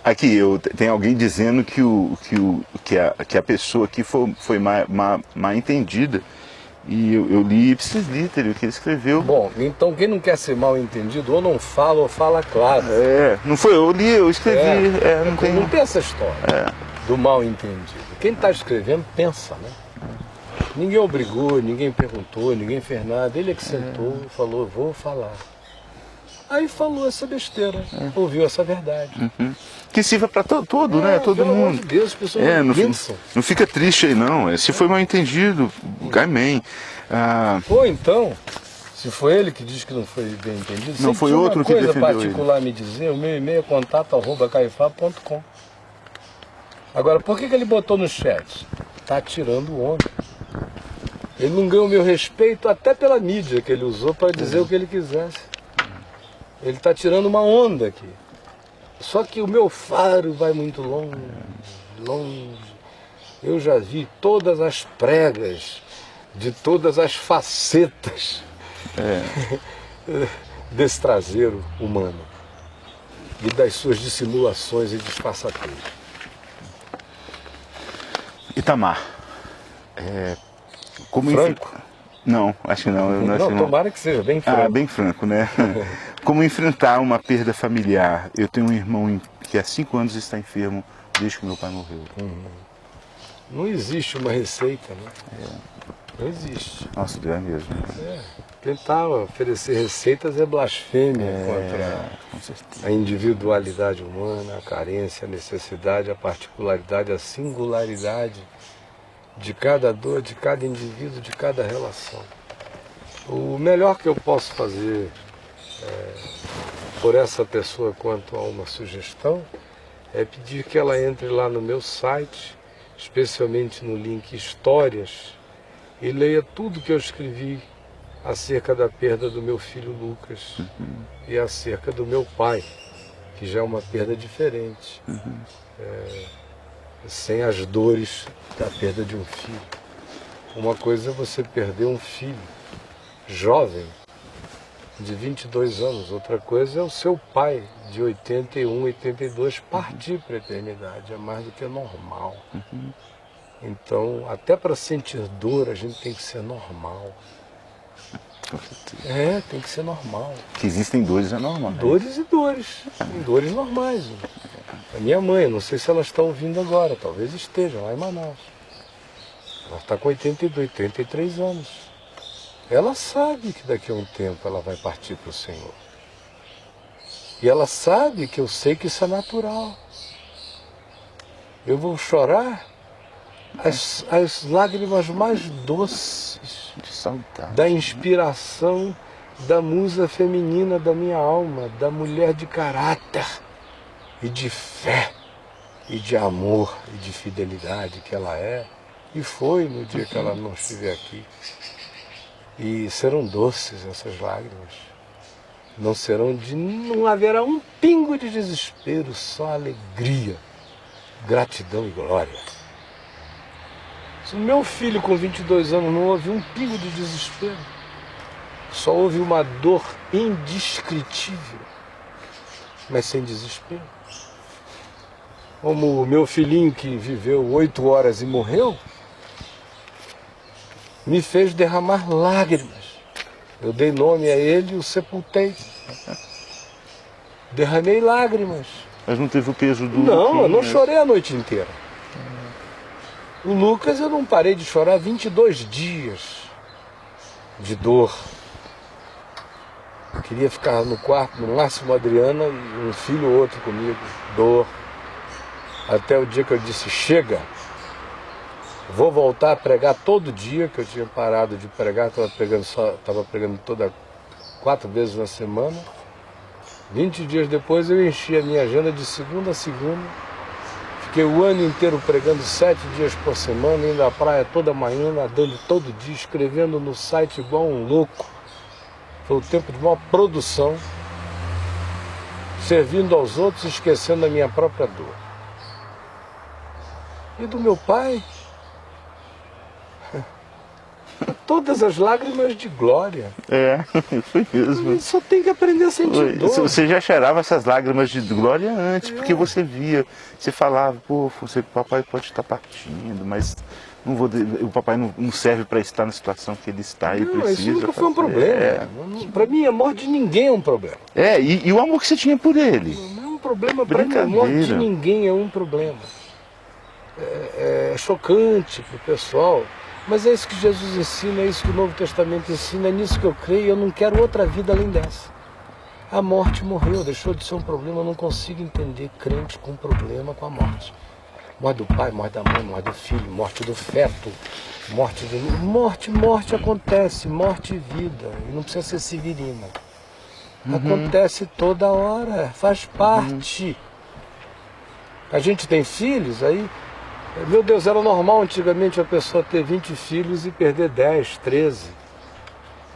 aqui, tem alguém dizendo que a pessoa aqui foi mal entendida. E eu li Ipsis Literis, o que ele escreveu. Bom, então quem não quer ser mal entendido, ou não fala, ou fala claro. Não foi eu li, eu escrevi. Não tem essa história do mal entendido. Quem está escrevendo pensa, né? Ninguém obrigou, ninguém perguntou, ninguém fez nada. Ele é que sentou e falou, vou falar. Aí falou essa besteira, ouviu essa verdade. Que sirva para todo, né? Todo pelo amor mundo. de Deus, as pessoas pensam. Não fica triste aí, não. Se foi mal entendido, amém. Ou então, se foi ele que diz que não foi bem entendido, Não, foi outro que defendeu ele. uma coisa particular me dizer, o meu e-mail é contato@caifá.com. Agora, por que ele botou no chat? Tá tirando o homem. Ele não ganhou meu respeito até pela mídia que ele usou para dizer o que ele quisesse. Ele está tirando uma onda aqui. Só que o meu faro vai muito longe, longe. Eu já vi todas as pregas de todas as facetas desse traseiro humano e das suas dissimulações e disfarçatez. Itamar. Franco? Não, acho que não. Não, tomara que seja bem franco. Bem franco, né? Como enfrentar uma perda familiar? Eu tenho um irmão que há 5 anos está enfermo desde que meu pai morreu. Não existe uma receita, né? Não existe. Nossa, Deus é mesmo. Tentar oferecer receitas é blasfêmia contra a individualidade humana, a carência, a necessidade, a particularidade, a singularidade de cada dor, de cada indivíduo, de cada relação. O melhor que eu posso fazer por essa pessoa quanto a uma sugestão é pedir que ela entre lá no meu site, especialmente no link Histórias, e leia tudo que eu escrevi acerca da perda do meu filho Lucas e acerca do meu pai, que já é uma perda diferente, sem as dores da perda de um filho. Uma coisa é você perder um filho jovem, de 22 anos, outra coisa é o seu pai, de 81, 82, partir para a eternidade, é mais do que normal. Então, até para sentir dor, a gente tem que ser normal. Tem que ser normal. Que existem dores, é normal. Dores e dores. Tem dores normais. A minha mãe, não sei se ela está ouvindo agora, talvez esteja lá em Manaus. Ela está com 82, 83 anos. Ela sabe que daqui a um tempo ela vai partir para o Senhor. E ela sabe que eu sei que isso é natural. Eu vou chorar as lágrimas mais doces De saudade. da inspiração da musa feminina da minha alma, da mulher de caráter e de fé e de amor e de fidelidade que ela é e foi no dia que ela não estiver aqui. E serão doces essas lágrimas. Não haverá um pingo de desespero, só alegria, gratidão e glória. Se o meu filho com 22 anos não houve um pingo de desespero, só houve uma dor indescritível, mas sem desespero. Como o meu filhinho que viveu 8 horas e morreu, me fez derramar lágrimas. Eu dei nome a ele e o sepultei. Derramei lágrimas. Mas não teve o peso do... Não, eu não chorei a noite inteira. O Lucas eu não parei de chorar 22 dias de dor. Eu queria ficar no quarto, no máximo a Adriana e um filho ou outro comigo. Dor. Até o dia que eu disse, chega. Vou voltar a pregar todo dia, que eu tinha parado de pregar, estava pregando 4 vezes na semana. 20 dias depois eu enchi a minha agenda de segunda a segunda. Fiquei o ano inteiro pregando 7 dias por semana, indo à praia toda manhã, nadando todo dia, escrevendo no site igual um louco. Foi o tempo de uma produção, servindo aos outros, esquecendo a minha própria dor. E do meu pai, todas as lágrimas de glória. É, foi mesmo. Só tem que aprender a sentir dor. Você já cheirava essas lágrimas de glória antes, porque você via, você falava, pô, o papai pode estar partindo, mas não vou, o papai não serve para estar na situação que ele está e precisa. Isso nunca foi um problema. Para mim, a morte de ninguém é um problema. E o amor que você tinha por ele. Não é um problema para mim, a morte de ninguém é um problema. É chocante para o pessoal. Mas é isso que Jesus ensina, é isso que o Novo Testamento ensina, é nisso que eu creio, eu não quero outra vida além dessa. A morte morreu, deixou de ser um problema, eu não consigo entender crente com problema com a morte. Morte do pai, morte da mãe, morte do filho, morte do feto, morte acontece, morte e vida, e não precisa ser severina. Acontece toda hora, faz parte. A gente tem filhos, aí... Meu Deus, era normal antigamente a pessoa ter 20 filhos e perder 10, 13.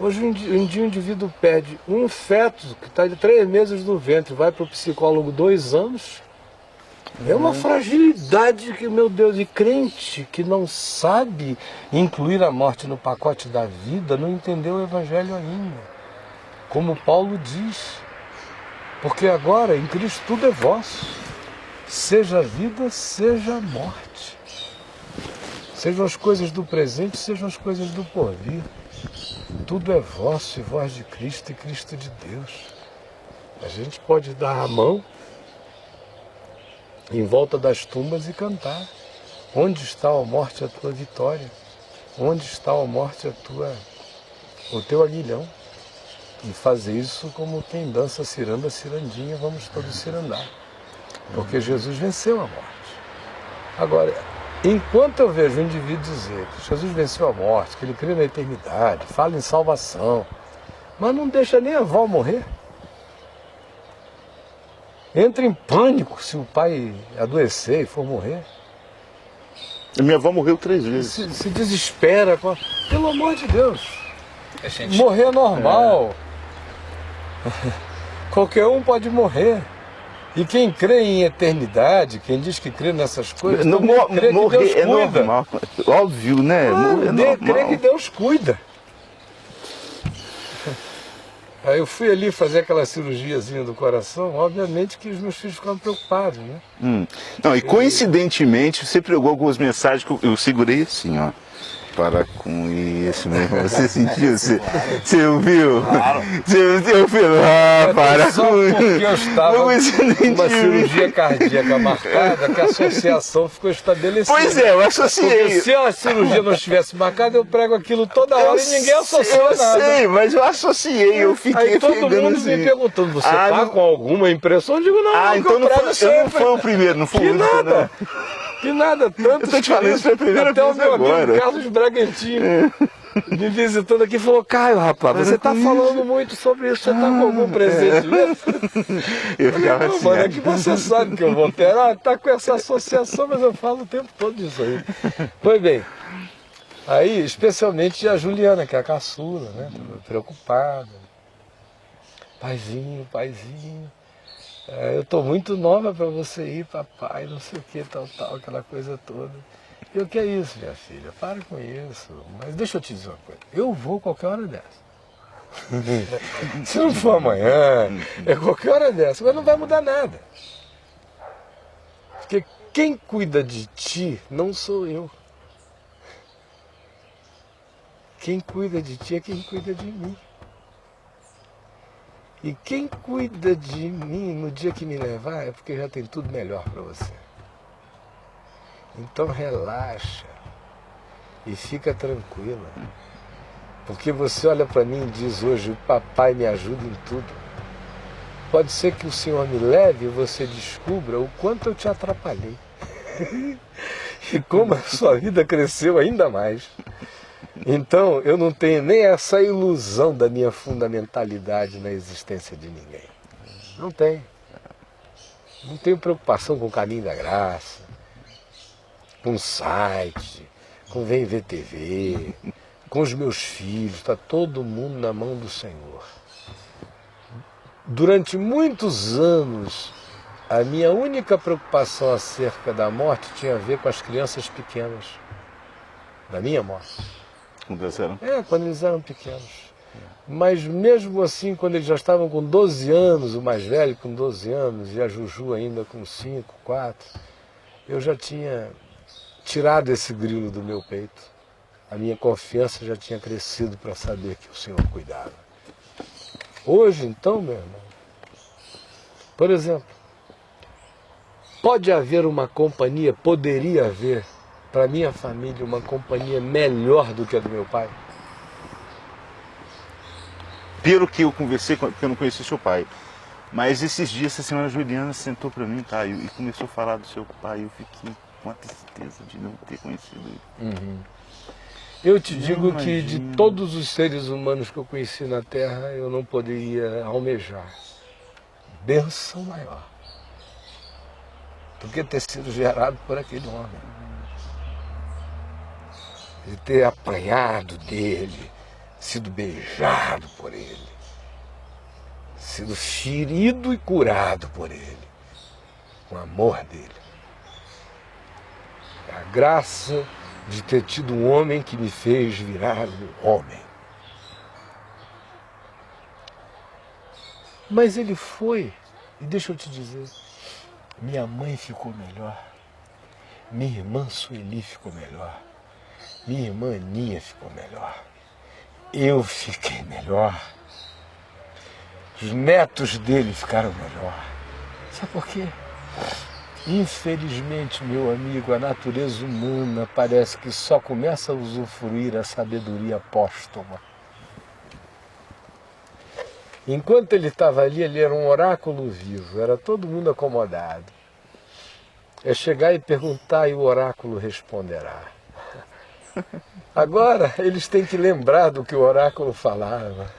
Hoje em dia o indivíduo perde um feto que está de 3 meses no ventre, vai para o psicólogo 2 anos. É uma fragilidade que, meu Deus, e crente que não sabe incluir a morte no pacote da vida, não entendeu o Evangelho ainda. Como Paulo diz, porque agora em Cristo tudo é vosso. Seja a vida, seja a morte. Sejam as coisas do presente, sejam as coisas do porvir. Tudo é vosso e vós de Cristo e Cristo de Deus. A gente pode dar a mão em volta das tumbas e cantar. Onde está, ó morte, a tua vitória? Onde está, ó morte, o teu aguilhão? E fazer isso como quem dança ciranda, cirandinha, vamos todos cirandar. Porque Jesus venceu a morte. Agora, enquanto eu vejo o indivíduo dizer que Jesus venceu a morte, que ele crê na eternidade, fala em salvação, mas não deixa nem a avó morrer, entra em pânico se o pai adoecer e for morrer. Minha avó morreu 3 vezes. Se desespera. Pelo amor de Deus. Morrer é normal. Qualquer um pode morrer. E quem crê em eternidade, quem diz que crê nessas coisas, não crê que Deus cuida. É normal. Óbvio, né? Crê que Deus cuida. Aí eu fui ali fazer aquela cirurgiazinha do coração, obviamente que os meus filhos ficaram preocupados, né? Não, e coincidentemente você pregou algumas mensagens que eu segurei assim, ó. Para com isso, meu irmão. Você sentiu? Você ouviu? Claro. Você ouviu? Para só com isso. porque eu estava com uma cirurgia cardíaca marcada, que a associação ficou estabelecida. Pois é, eu associei. Porque se a cirurgia não estivesse marcada, eu prego aquilo toda hora e ninguém associa nada. Eu sei, mas eu associei, eu fiquei. Aí todo mundo assim. me perguntando, você está com alguma impressão? Eu digo, não, então não foi o primeiro, não foi o único. Nada. Que nada, tanto. Eu tô te falando isso foi a primeira até vez o meu agora. amigo Carlos Bragantino me visitando aqui e falou, Caio, rapaz, você tá falando muito sobre isso, você tá com algum presente mesmo? Eu ficava não, assim. mano, é que você sabe que eu vou ter. Tá com essa associação, mas eu falo o tempo todo disso aí. Pois bem, aí, especialmente a Juliana, que é a caçula, né? Preocupada. Paizinho. Eu estou muito nova para você ir, papai, não sei o que, tal, aquela coisa toda. E o que é isso, minha filha? Para com isso. Mas deixa eu te dizer uma coisa. Eu vou qualquer hora dessa. Se não for amanhã, é qualquer hora dessa. Mas não vai mudar nada. Porque quem cuida de ti não sou eu. Quem cuida de ti é quem cuida de mim. E quem cuida de mim no dia que me levar é porque já tem tudo melhor para você. Então relaxa e fica tranquila. Porque você olha para mim e diz hoje, o papai me ajuda em tudo. Pode ser que o Senhor me leve e você descubra o quanto eu te atrapalhei. E como a sua vida cresceu ainda mais. Então, eu não tenho nem essa ilusão da minha fundamentalidade na existência de ninguém. Não tem. Não tenho preocupação com o Caminho da Graça, com o site, com Vem Ver TV, com os meus filhos. Está todo mundo na mão do Senhor. Durante muitos anos, a minha única preocupação acerca da morte tinha a ver com as crianças pequenas. Da minha morte. Quando eles eram? Quando eles eram pequenos. Mas mesmo assim, quando eles já estavam com 12 anos, o mais velho com 12 anos, e a Juju ainda com 5, 4, eu já tinha tirado esse grilo do meu peito. A minha confiança já tinha crescido para saber que o Senhor cuidava. Hoje, então, meu irmão, por exemplo, pode haver uma companhia, poderia haver, para minha família, uma companhia melhor do que a do meu pai? Pelo que eu conversei, porque eu não conheci seu pai. Mas esses dias, essa semana, a Juliana sentou para mim, Caio, e começou a falar do seu pai. Eu fiquei com a tristeza de não ter conhecido ele. Eu te digo que de todos os seres humanos que eu conheci na Terra, eu não poderia almejar bênção maior do que ter sido gerado por aquele homem. De ter apanhado dele, sido beijado por ele, sido ferido e curado por ele, com o amor dele. A graça de ter tido um homem que me fez virar um homem. Mas ele foi, e deixa eu te dizer, minha mãe ficou melhor, minha irmã Sueli ficou melhor, minha irmã Aninha ficou melhor, eu fiquei melhor, os netos dele ficaram melhor. Sabe por quê? Infelizmente, meu amigo, a natureza humana parece que só começa a usufruir a sabedoria póstuma. Enquanto ele estava ali, ele era um oráculo vivo, era todo mundo acomodado. É chegar e perguntar e o oráculo responderá. Agora, eles têm que lembrar do que o oráculo falava.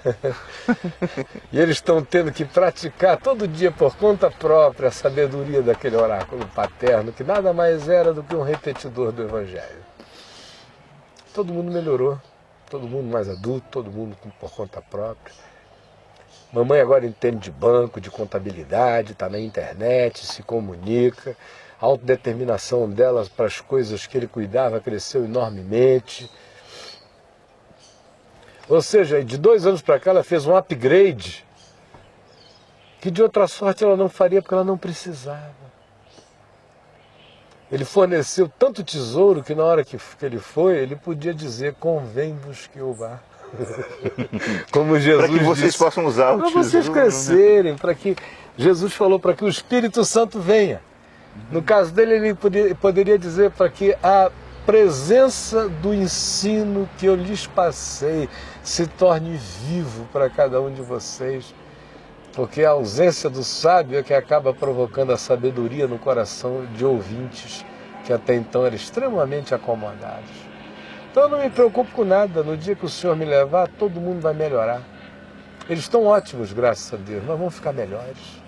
E eles estão tendo que praticar todo dia por conta própria a sabedoria daquele oráculo paterno, que nada mais era do que um repetidor do Evangelho. Todo mundo melhorou, todo mundo mais adulto, todo mundo por conta própria. Mamãe agora entende de banco, de contabilidade, está na internet, se comunica. A autodeterminação dela para as coisas que ele cuidava cresceu enormemente. Ou seja, de 2 anos para cá ela fez um upgrade que de outra sorte ela não faria porque ela não precisava. Ele forneceu tanto tesouro que na hora que ele foi, ele podia dizer, convém-vos que eu vá. Como Jesus para que vocês disse, possam usar o tesouro. para vocês crescerem, para que Jesus falou para que o Espírito Santo venha. No caso dele, ele poderia dizer para que a presença do ensino que eu lhes passei se torne vivo para cada um de vocês, porque a ausência do sábio é que acaba provocando a sabedoria no coração de ouvintes que até então eram extremamente acomodados. Então eu não me preocupo com nada, no dia que o Senhor me levar, todo mundo vai melhorar. Eles estão ótimos, graças a Deus, mas vão ficar melhores.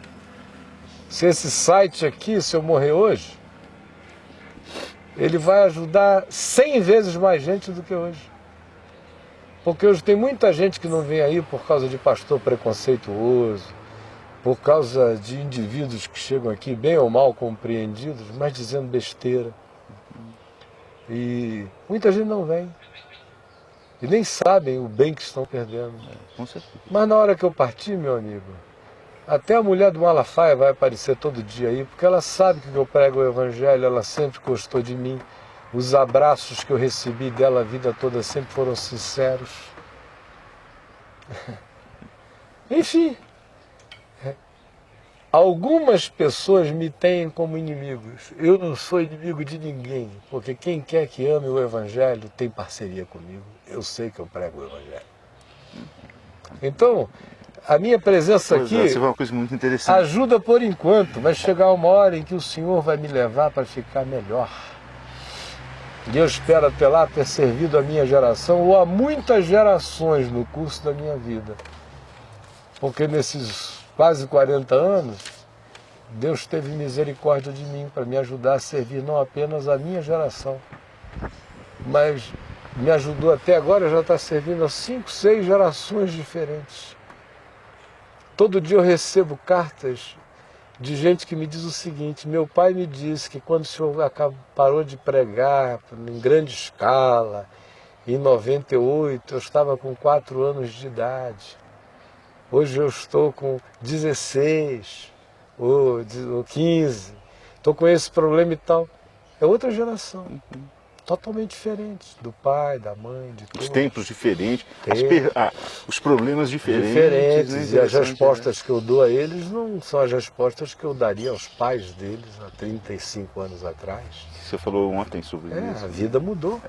Se esse site aqui, se eu morrer hoje, ele vai ajudar 100 vezes mais gente do que hoje. Porque hoje tem muita gente que não vem aí por causa de pastor preconceituoso, por causa de indivíduos que chegam aqui bem ou mal compreendidos, mas dizendo besteira. E muita gente não vem. E nem sabem o bem que estão perdendo. Mas na hora que eu partir, meu amigo, até a mulher do Malafaia vai aparecer todo dia aí, porque ela sabe que eu prego o Evangelho, ela sempre gostou de mim. Os abraços que eu recebi dela a vida toda sempre foram sinceros. Enfim, algumas pessoas me têm como inimigos. Eu não sou inimigo de ninguém, porque quem quer que ame o Evangelho tem parceria comigo. Eu sei que eu prego o Evangelho. Então, a minha presença aqui é uma coisa muito interessante. Ajuda por enquanto. Vai chegar uma hora em que o Senhor vai me levar para ficar melhor. E eu espero até lá ter servido a minha geração ou a muitas gerações no curso da minha vida. Porque nesses quase 40 anos, Deus teve misericórdia de mim para me ajudar a servir não apenas a minha geração, mas me ajudou até agora, já está servindo a 5, 6 gerações diferentes. Todo dia eu recebo cartas de gente que me diz o seguinte: meu pai me disse que quando o senhor parou de pregar em grande escala, em 98, eu estava com 4 anos de idade. Hoje eu estou com 16 ou 15, estou com esse problema e tal. É outra geração, totalmente diferente do pai, da mãe, de todos. Os tempos diferentes, os problemas diferentes. Diferentes, e as respostas que eu dou a eles não são as respostas que eu daria aos pais deles há 35 anos atrás. Você falou ontem sobre isso. A vida mudou.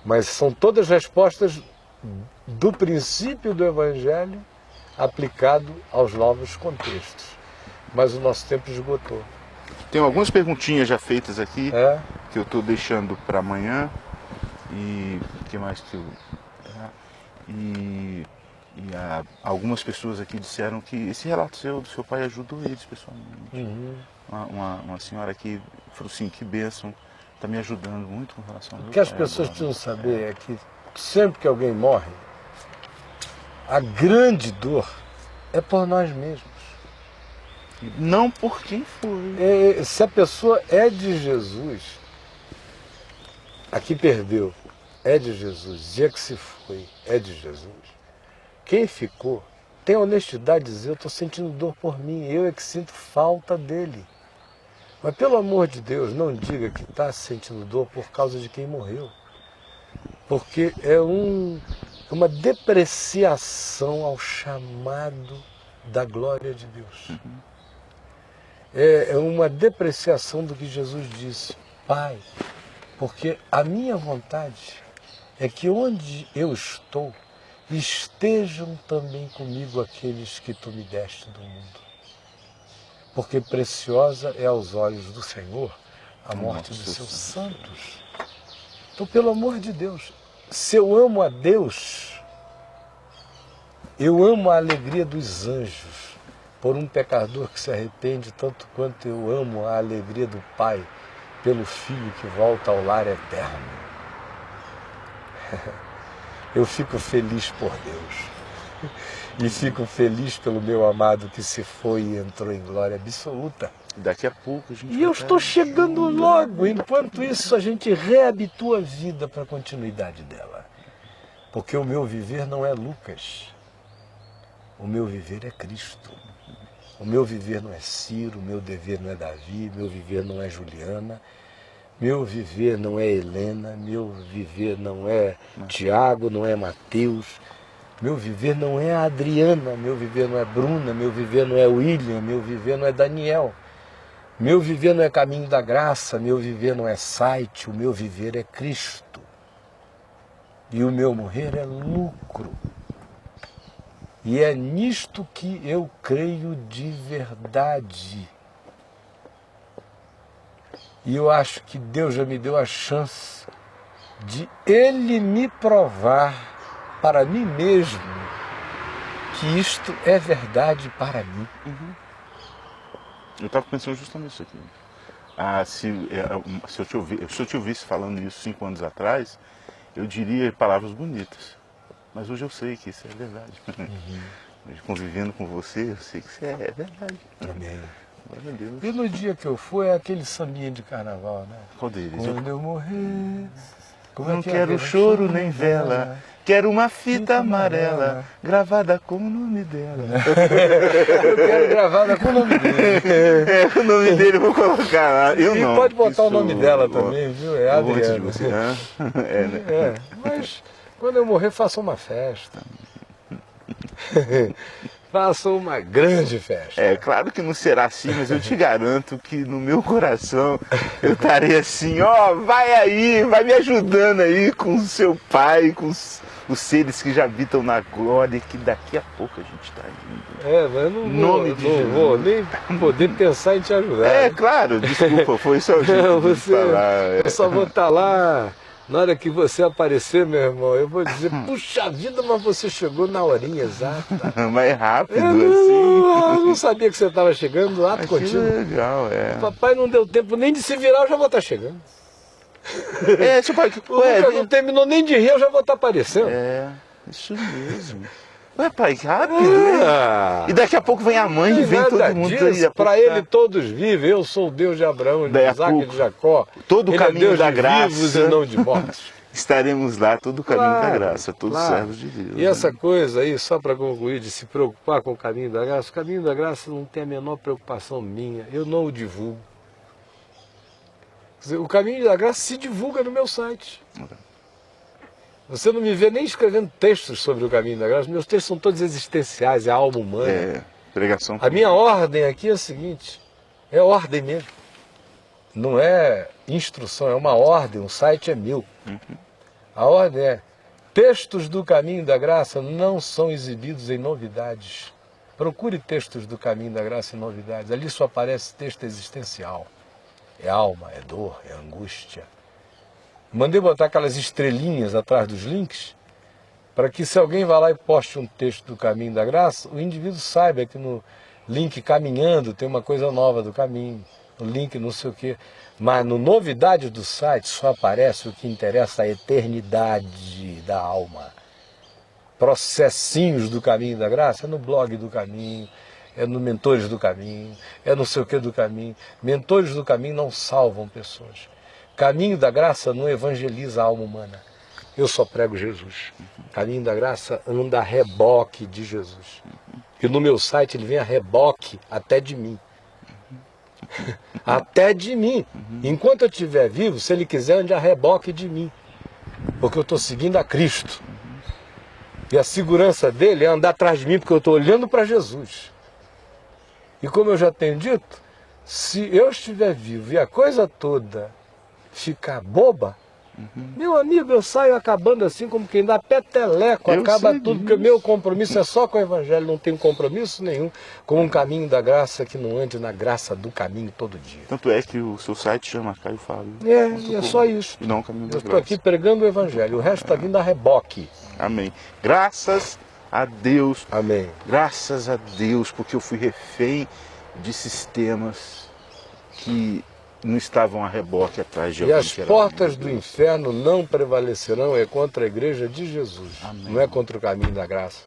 Mas são todas respostas do princípio do Evangelho aplicado aos novos contextos. Mas o nosso tempo esgotou. Tem algumas perguntinhas já feitas aqui, que eu estou deixando para amanhã. E o que mais que eu... algumas pessoas aqui disseram que esse relato do seu pai ajudou eles pessoalmente. Uma senhora aqui falou assim, que bênção, está me ajudando muito com relação ao meu pai. O que as pessoas precisam saber é que sempre que alguém morre, a grande dor é por nós mesmos. Não por quem foi. Se a pessoa é de Jesus, a que perdeu é de Jesus, e a que se foi é de Jesus. Quem ficou tem a honestidade de dizer: eu estou sentindo dor por mim, eu é que sinto falta dele. Mas pelo amor de Deus, não diga que está sentindo dor por causa de quem morreu. Porque é uma depreciação ao chamado da glória de Deus. É uma depreciação do que Jesus disse: Pai, porque a minha vontade é que onde eu estou, estejam também comigo aqueles que tu me deste do mundo. Porque preciosa é aos olhos do Senhor a morte dos seus santos. Então, pelo amor de Deus, se eu amo a Deus, eu amo a alegria dos anjos por um pecador que se arrepende, tanto quanto eu amo a alegria do Pai pelo Filho que volta ao lar eterno. Eu fico feliz por Deus. E fico feliz pelo meu amado que se foi e entrou em glória absoluta. Daqui a pouco a gente... E eu estou chegando logo. Enquanto isso, a gente reabitua a vida para a continuidade dela. Porque o meu viver não é Lucas. O meu viver é Cristo. O meu viver não é Ciro, o meu dever não é Davi, meu viver não é Juliana, meu viver não é Helena, meu viver não é Tiago, não é Mateus, meu viver não é Adriana, meu viver não é Bruna, meu viver não é William, meu viver não é Daniel, meu viver não é Caminho da Graça, meu viver não é Site, o meu viver é Cristo. E o meu morrer é lucro. E é nisto que eu creio de verdade. E eu acho que Deus já me deu a chance de Ele me provar para mim mesmo que isto é verdade para mim. Eu estava pensando justamente isso aqui. Se eu te ouvisse falando isso 5 anos atrás, eu diria palavras bonitas. Mas hoje eu sei que isso é verdade. Convivendo com você, eu sei que isso é verdade. Amém. Glória a Deus. E no dia que eu for, é aquele sambinha de carnaval, né? Qual deles? Quando eu morrer... Não quero choro nem vela, quero uma fita amarela gravada com o nome dela. Eu quero gravada com o nome dele. O nome dele eu vou colocar lá. Eu e não. pode botar o nome dela também, viu? É Adriana. Né? Mas quando eu morrer, faça uma festa. Faça uma grande festa. É claro que não será assim, mas eu te garanto que no meu coração eu estarei assim, ó, vai aí, vai me ajudando aí com o seu pai, com os seres que já habitam na glória, que daqui a pouco a gente está indo. Mas eu não vou nem poder pensar em te ajudar. Claro, desculpa, foi só o jeito de falar. Eu só vou estar lá Na hora que você aparecer, meu irmão, eu vou dizer, puxa vida, mas você chegou na horinha exata. Mais rápido, Eu não sabia que você estava chegando, ato contínuo. Legal, é. Papai não deu tempo nem de se virar, eu já vou estar chegando. Seu pai, O Lucas não terminou nem de rir, eu já vou estar aparecendo. Isso mesmo. Ué, pai, que rápido, né? E daqui a pouco vem a mãe e vem todo mundo aí. Para ele todos vivem, eu sou o Deus de Abraão, de Isaac e de Jacó. Todo o caminho da graça. Vivos e não de mortos. Estaremos lá, todo o caminho da graça, todos servos de Deus. E essa coisa aí, só para concluir, de se preocupar com o caminho da graça, o caminho da graça não tem a menor preocupação minha, eu não o divulgo. Quer dizer, o caminho da graça se divulga no meu site. Você não me vê nem escrevendo textos sobre o caminho da graça, meus textos são todos existenciais, é a alma humana. Pregação. A minha ordem aqui é a seguinte, é ordem mesmo. Não é instrução, é uma ordem, o site é meu. A ordem é, textos do caminho da graça não são exibidos em novidades. Procure textos do caminho da graça em novidades, ali só aparece texto existencial. É alma, é dor, é angústia. Mandei botar aquelas estrelinhas atrás dos links, para que se alguém vai lá e poste um texto do caminho da graça, o indivíduo saiba que no link caminhando tem uma coisa nova do caminho, no link não sei o quê. Mas no novidade do site só aparece o que interessa, a eternidade da alma. Processinhos do caminho da graça, é no blog do caminho, é no Mentores do Caminho, é não sei o que do caminho. Mentores do Caminho não salvam pessoas. Caminho da Graça não evangeliza a alma humana. Eu só prego Jesus. Caminho da Graça anda a reboque de Jesus. E no meu site ele vem a reboque até de mim. Até de mim. Enquanto eu estiver vivo, se ele quiser, ande a reboque de mim. Porque eu estou seguindo a Cristo. E a segurança dele é andar atrás de mim, porque eu estou olhando para Jesus. E como eu já tenho dito, se eu estiver vivo e a coisa toda ficar boba, meu amigo, eu saio acabando assim como quem dá peteleco, acaba tudo, porque meu compromisso é só com o Evangelho, não tenho compromisso nenhum com um caminho da graça que não ande na graça do caminho todo dia. Tanto é que o seu site chama Caio Fábio. E é só isso. E não o caminho da eu graça. estou aqui pregando o Evangelho, o resto está vindo a reboque. Amém. Graças a Deus. Amém. Graças a Deus, porque eu fui refém de sistemas que não estavam a reboque atrás de alguém. E as portas do inferno não prevalecerão, é contra a igreja de Jesus. Amém. Não é contra o caminho da graça.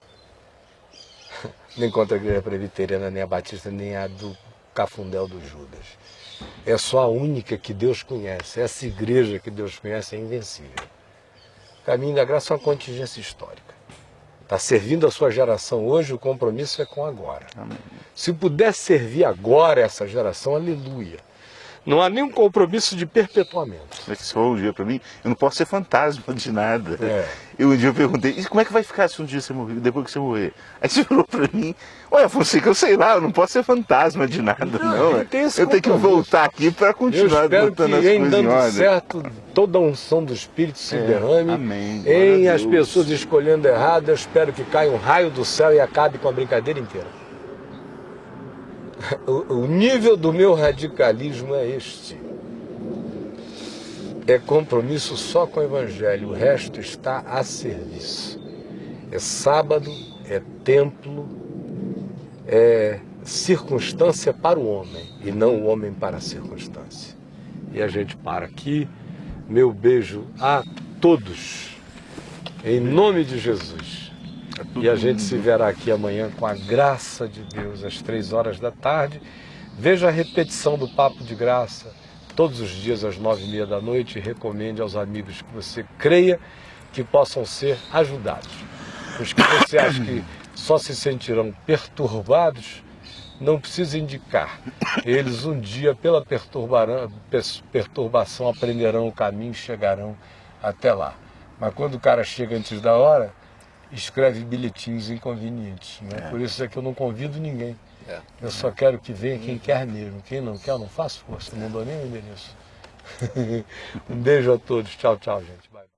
Nem contra a igreja presbiteriana, nem a batista, nem a do Cafundel do Judas. É só a única que Deus conhece. Essa igreja que Deus conhece é invencível. O caminho da graça é uma contingência histórica. Está servindo a sua geração hoje, o compromisso é com agora. Amém. Se puder servir agora essa geração, aleluia. Não há nenhum compromisso de perpetuamento. Você falou um dia para mim, eu não posso ser fantasma de nada. Um dia eu perguntei, e como é que vai ficar se um dia você morrer, depois que você morrer? Aí você falou para mim, olha, Fonseca, eu sei lá, eu não posso ser fantasma de nada, não. Eu tenho que voltar aqui para continuar botando as coisas em ordem. Dando certo, toda a unção do Espírito se derrame. Amém. Em as pessoas escolhendo errado, eu espero que caia um raio do céu e acabe com a brincadeira inteira. O nível do meu radicalismo é este. É compromisso só com o Evangelho, o resto está a serviço. É sábado, é templo, é circunstância para o homem e não o homem para a circunstância. E a gente para aqui. Meu beijo a todos, em nome de Jesus. E a gente se verá aqui amanhã com a graça de Deus, às 3 da tarde. Veja a repetição do Papo de Graça todos os dias às 9h30 da noite e recomende aos amigos que você creia que possam ser ajudados. Os que você acha que só se sentirão perturbados, não precisa indicar. Eles um dia, pela perturbação, aprenderão o caminho e chegarão até lá. Mas quando o cara chega antes da hora, escreve bilhetinhos inconvenientes. Né? Por isso é que eu não convido ninguém. Eu só quero que venha quem quer mesmo. Quem não quer, eu não faço força. Não dou nem o endereço. Um beijo a todos. Tchau, tchau, gente. Bye.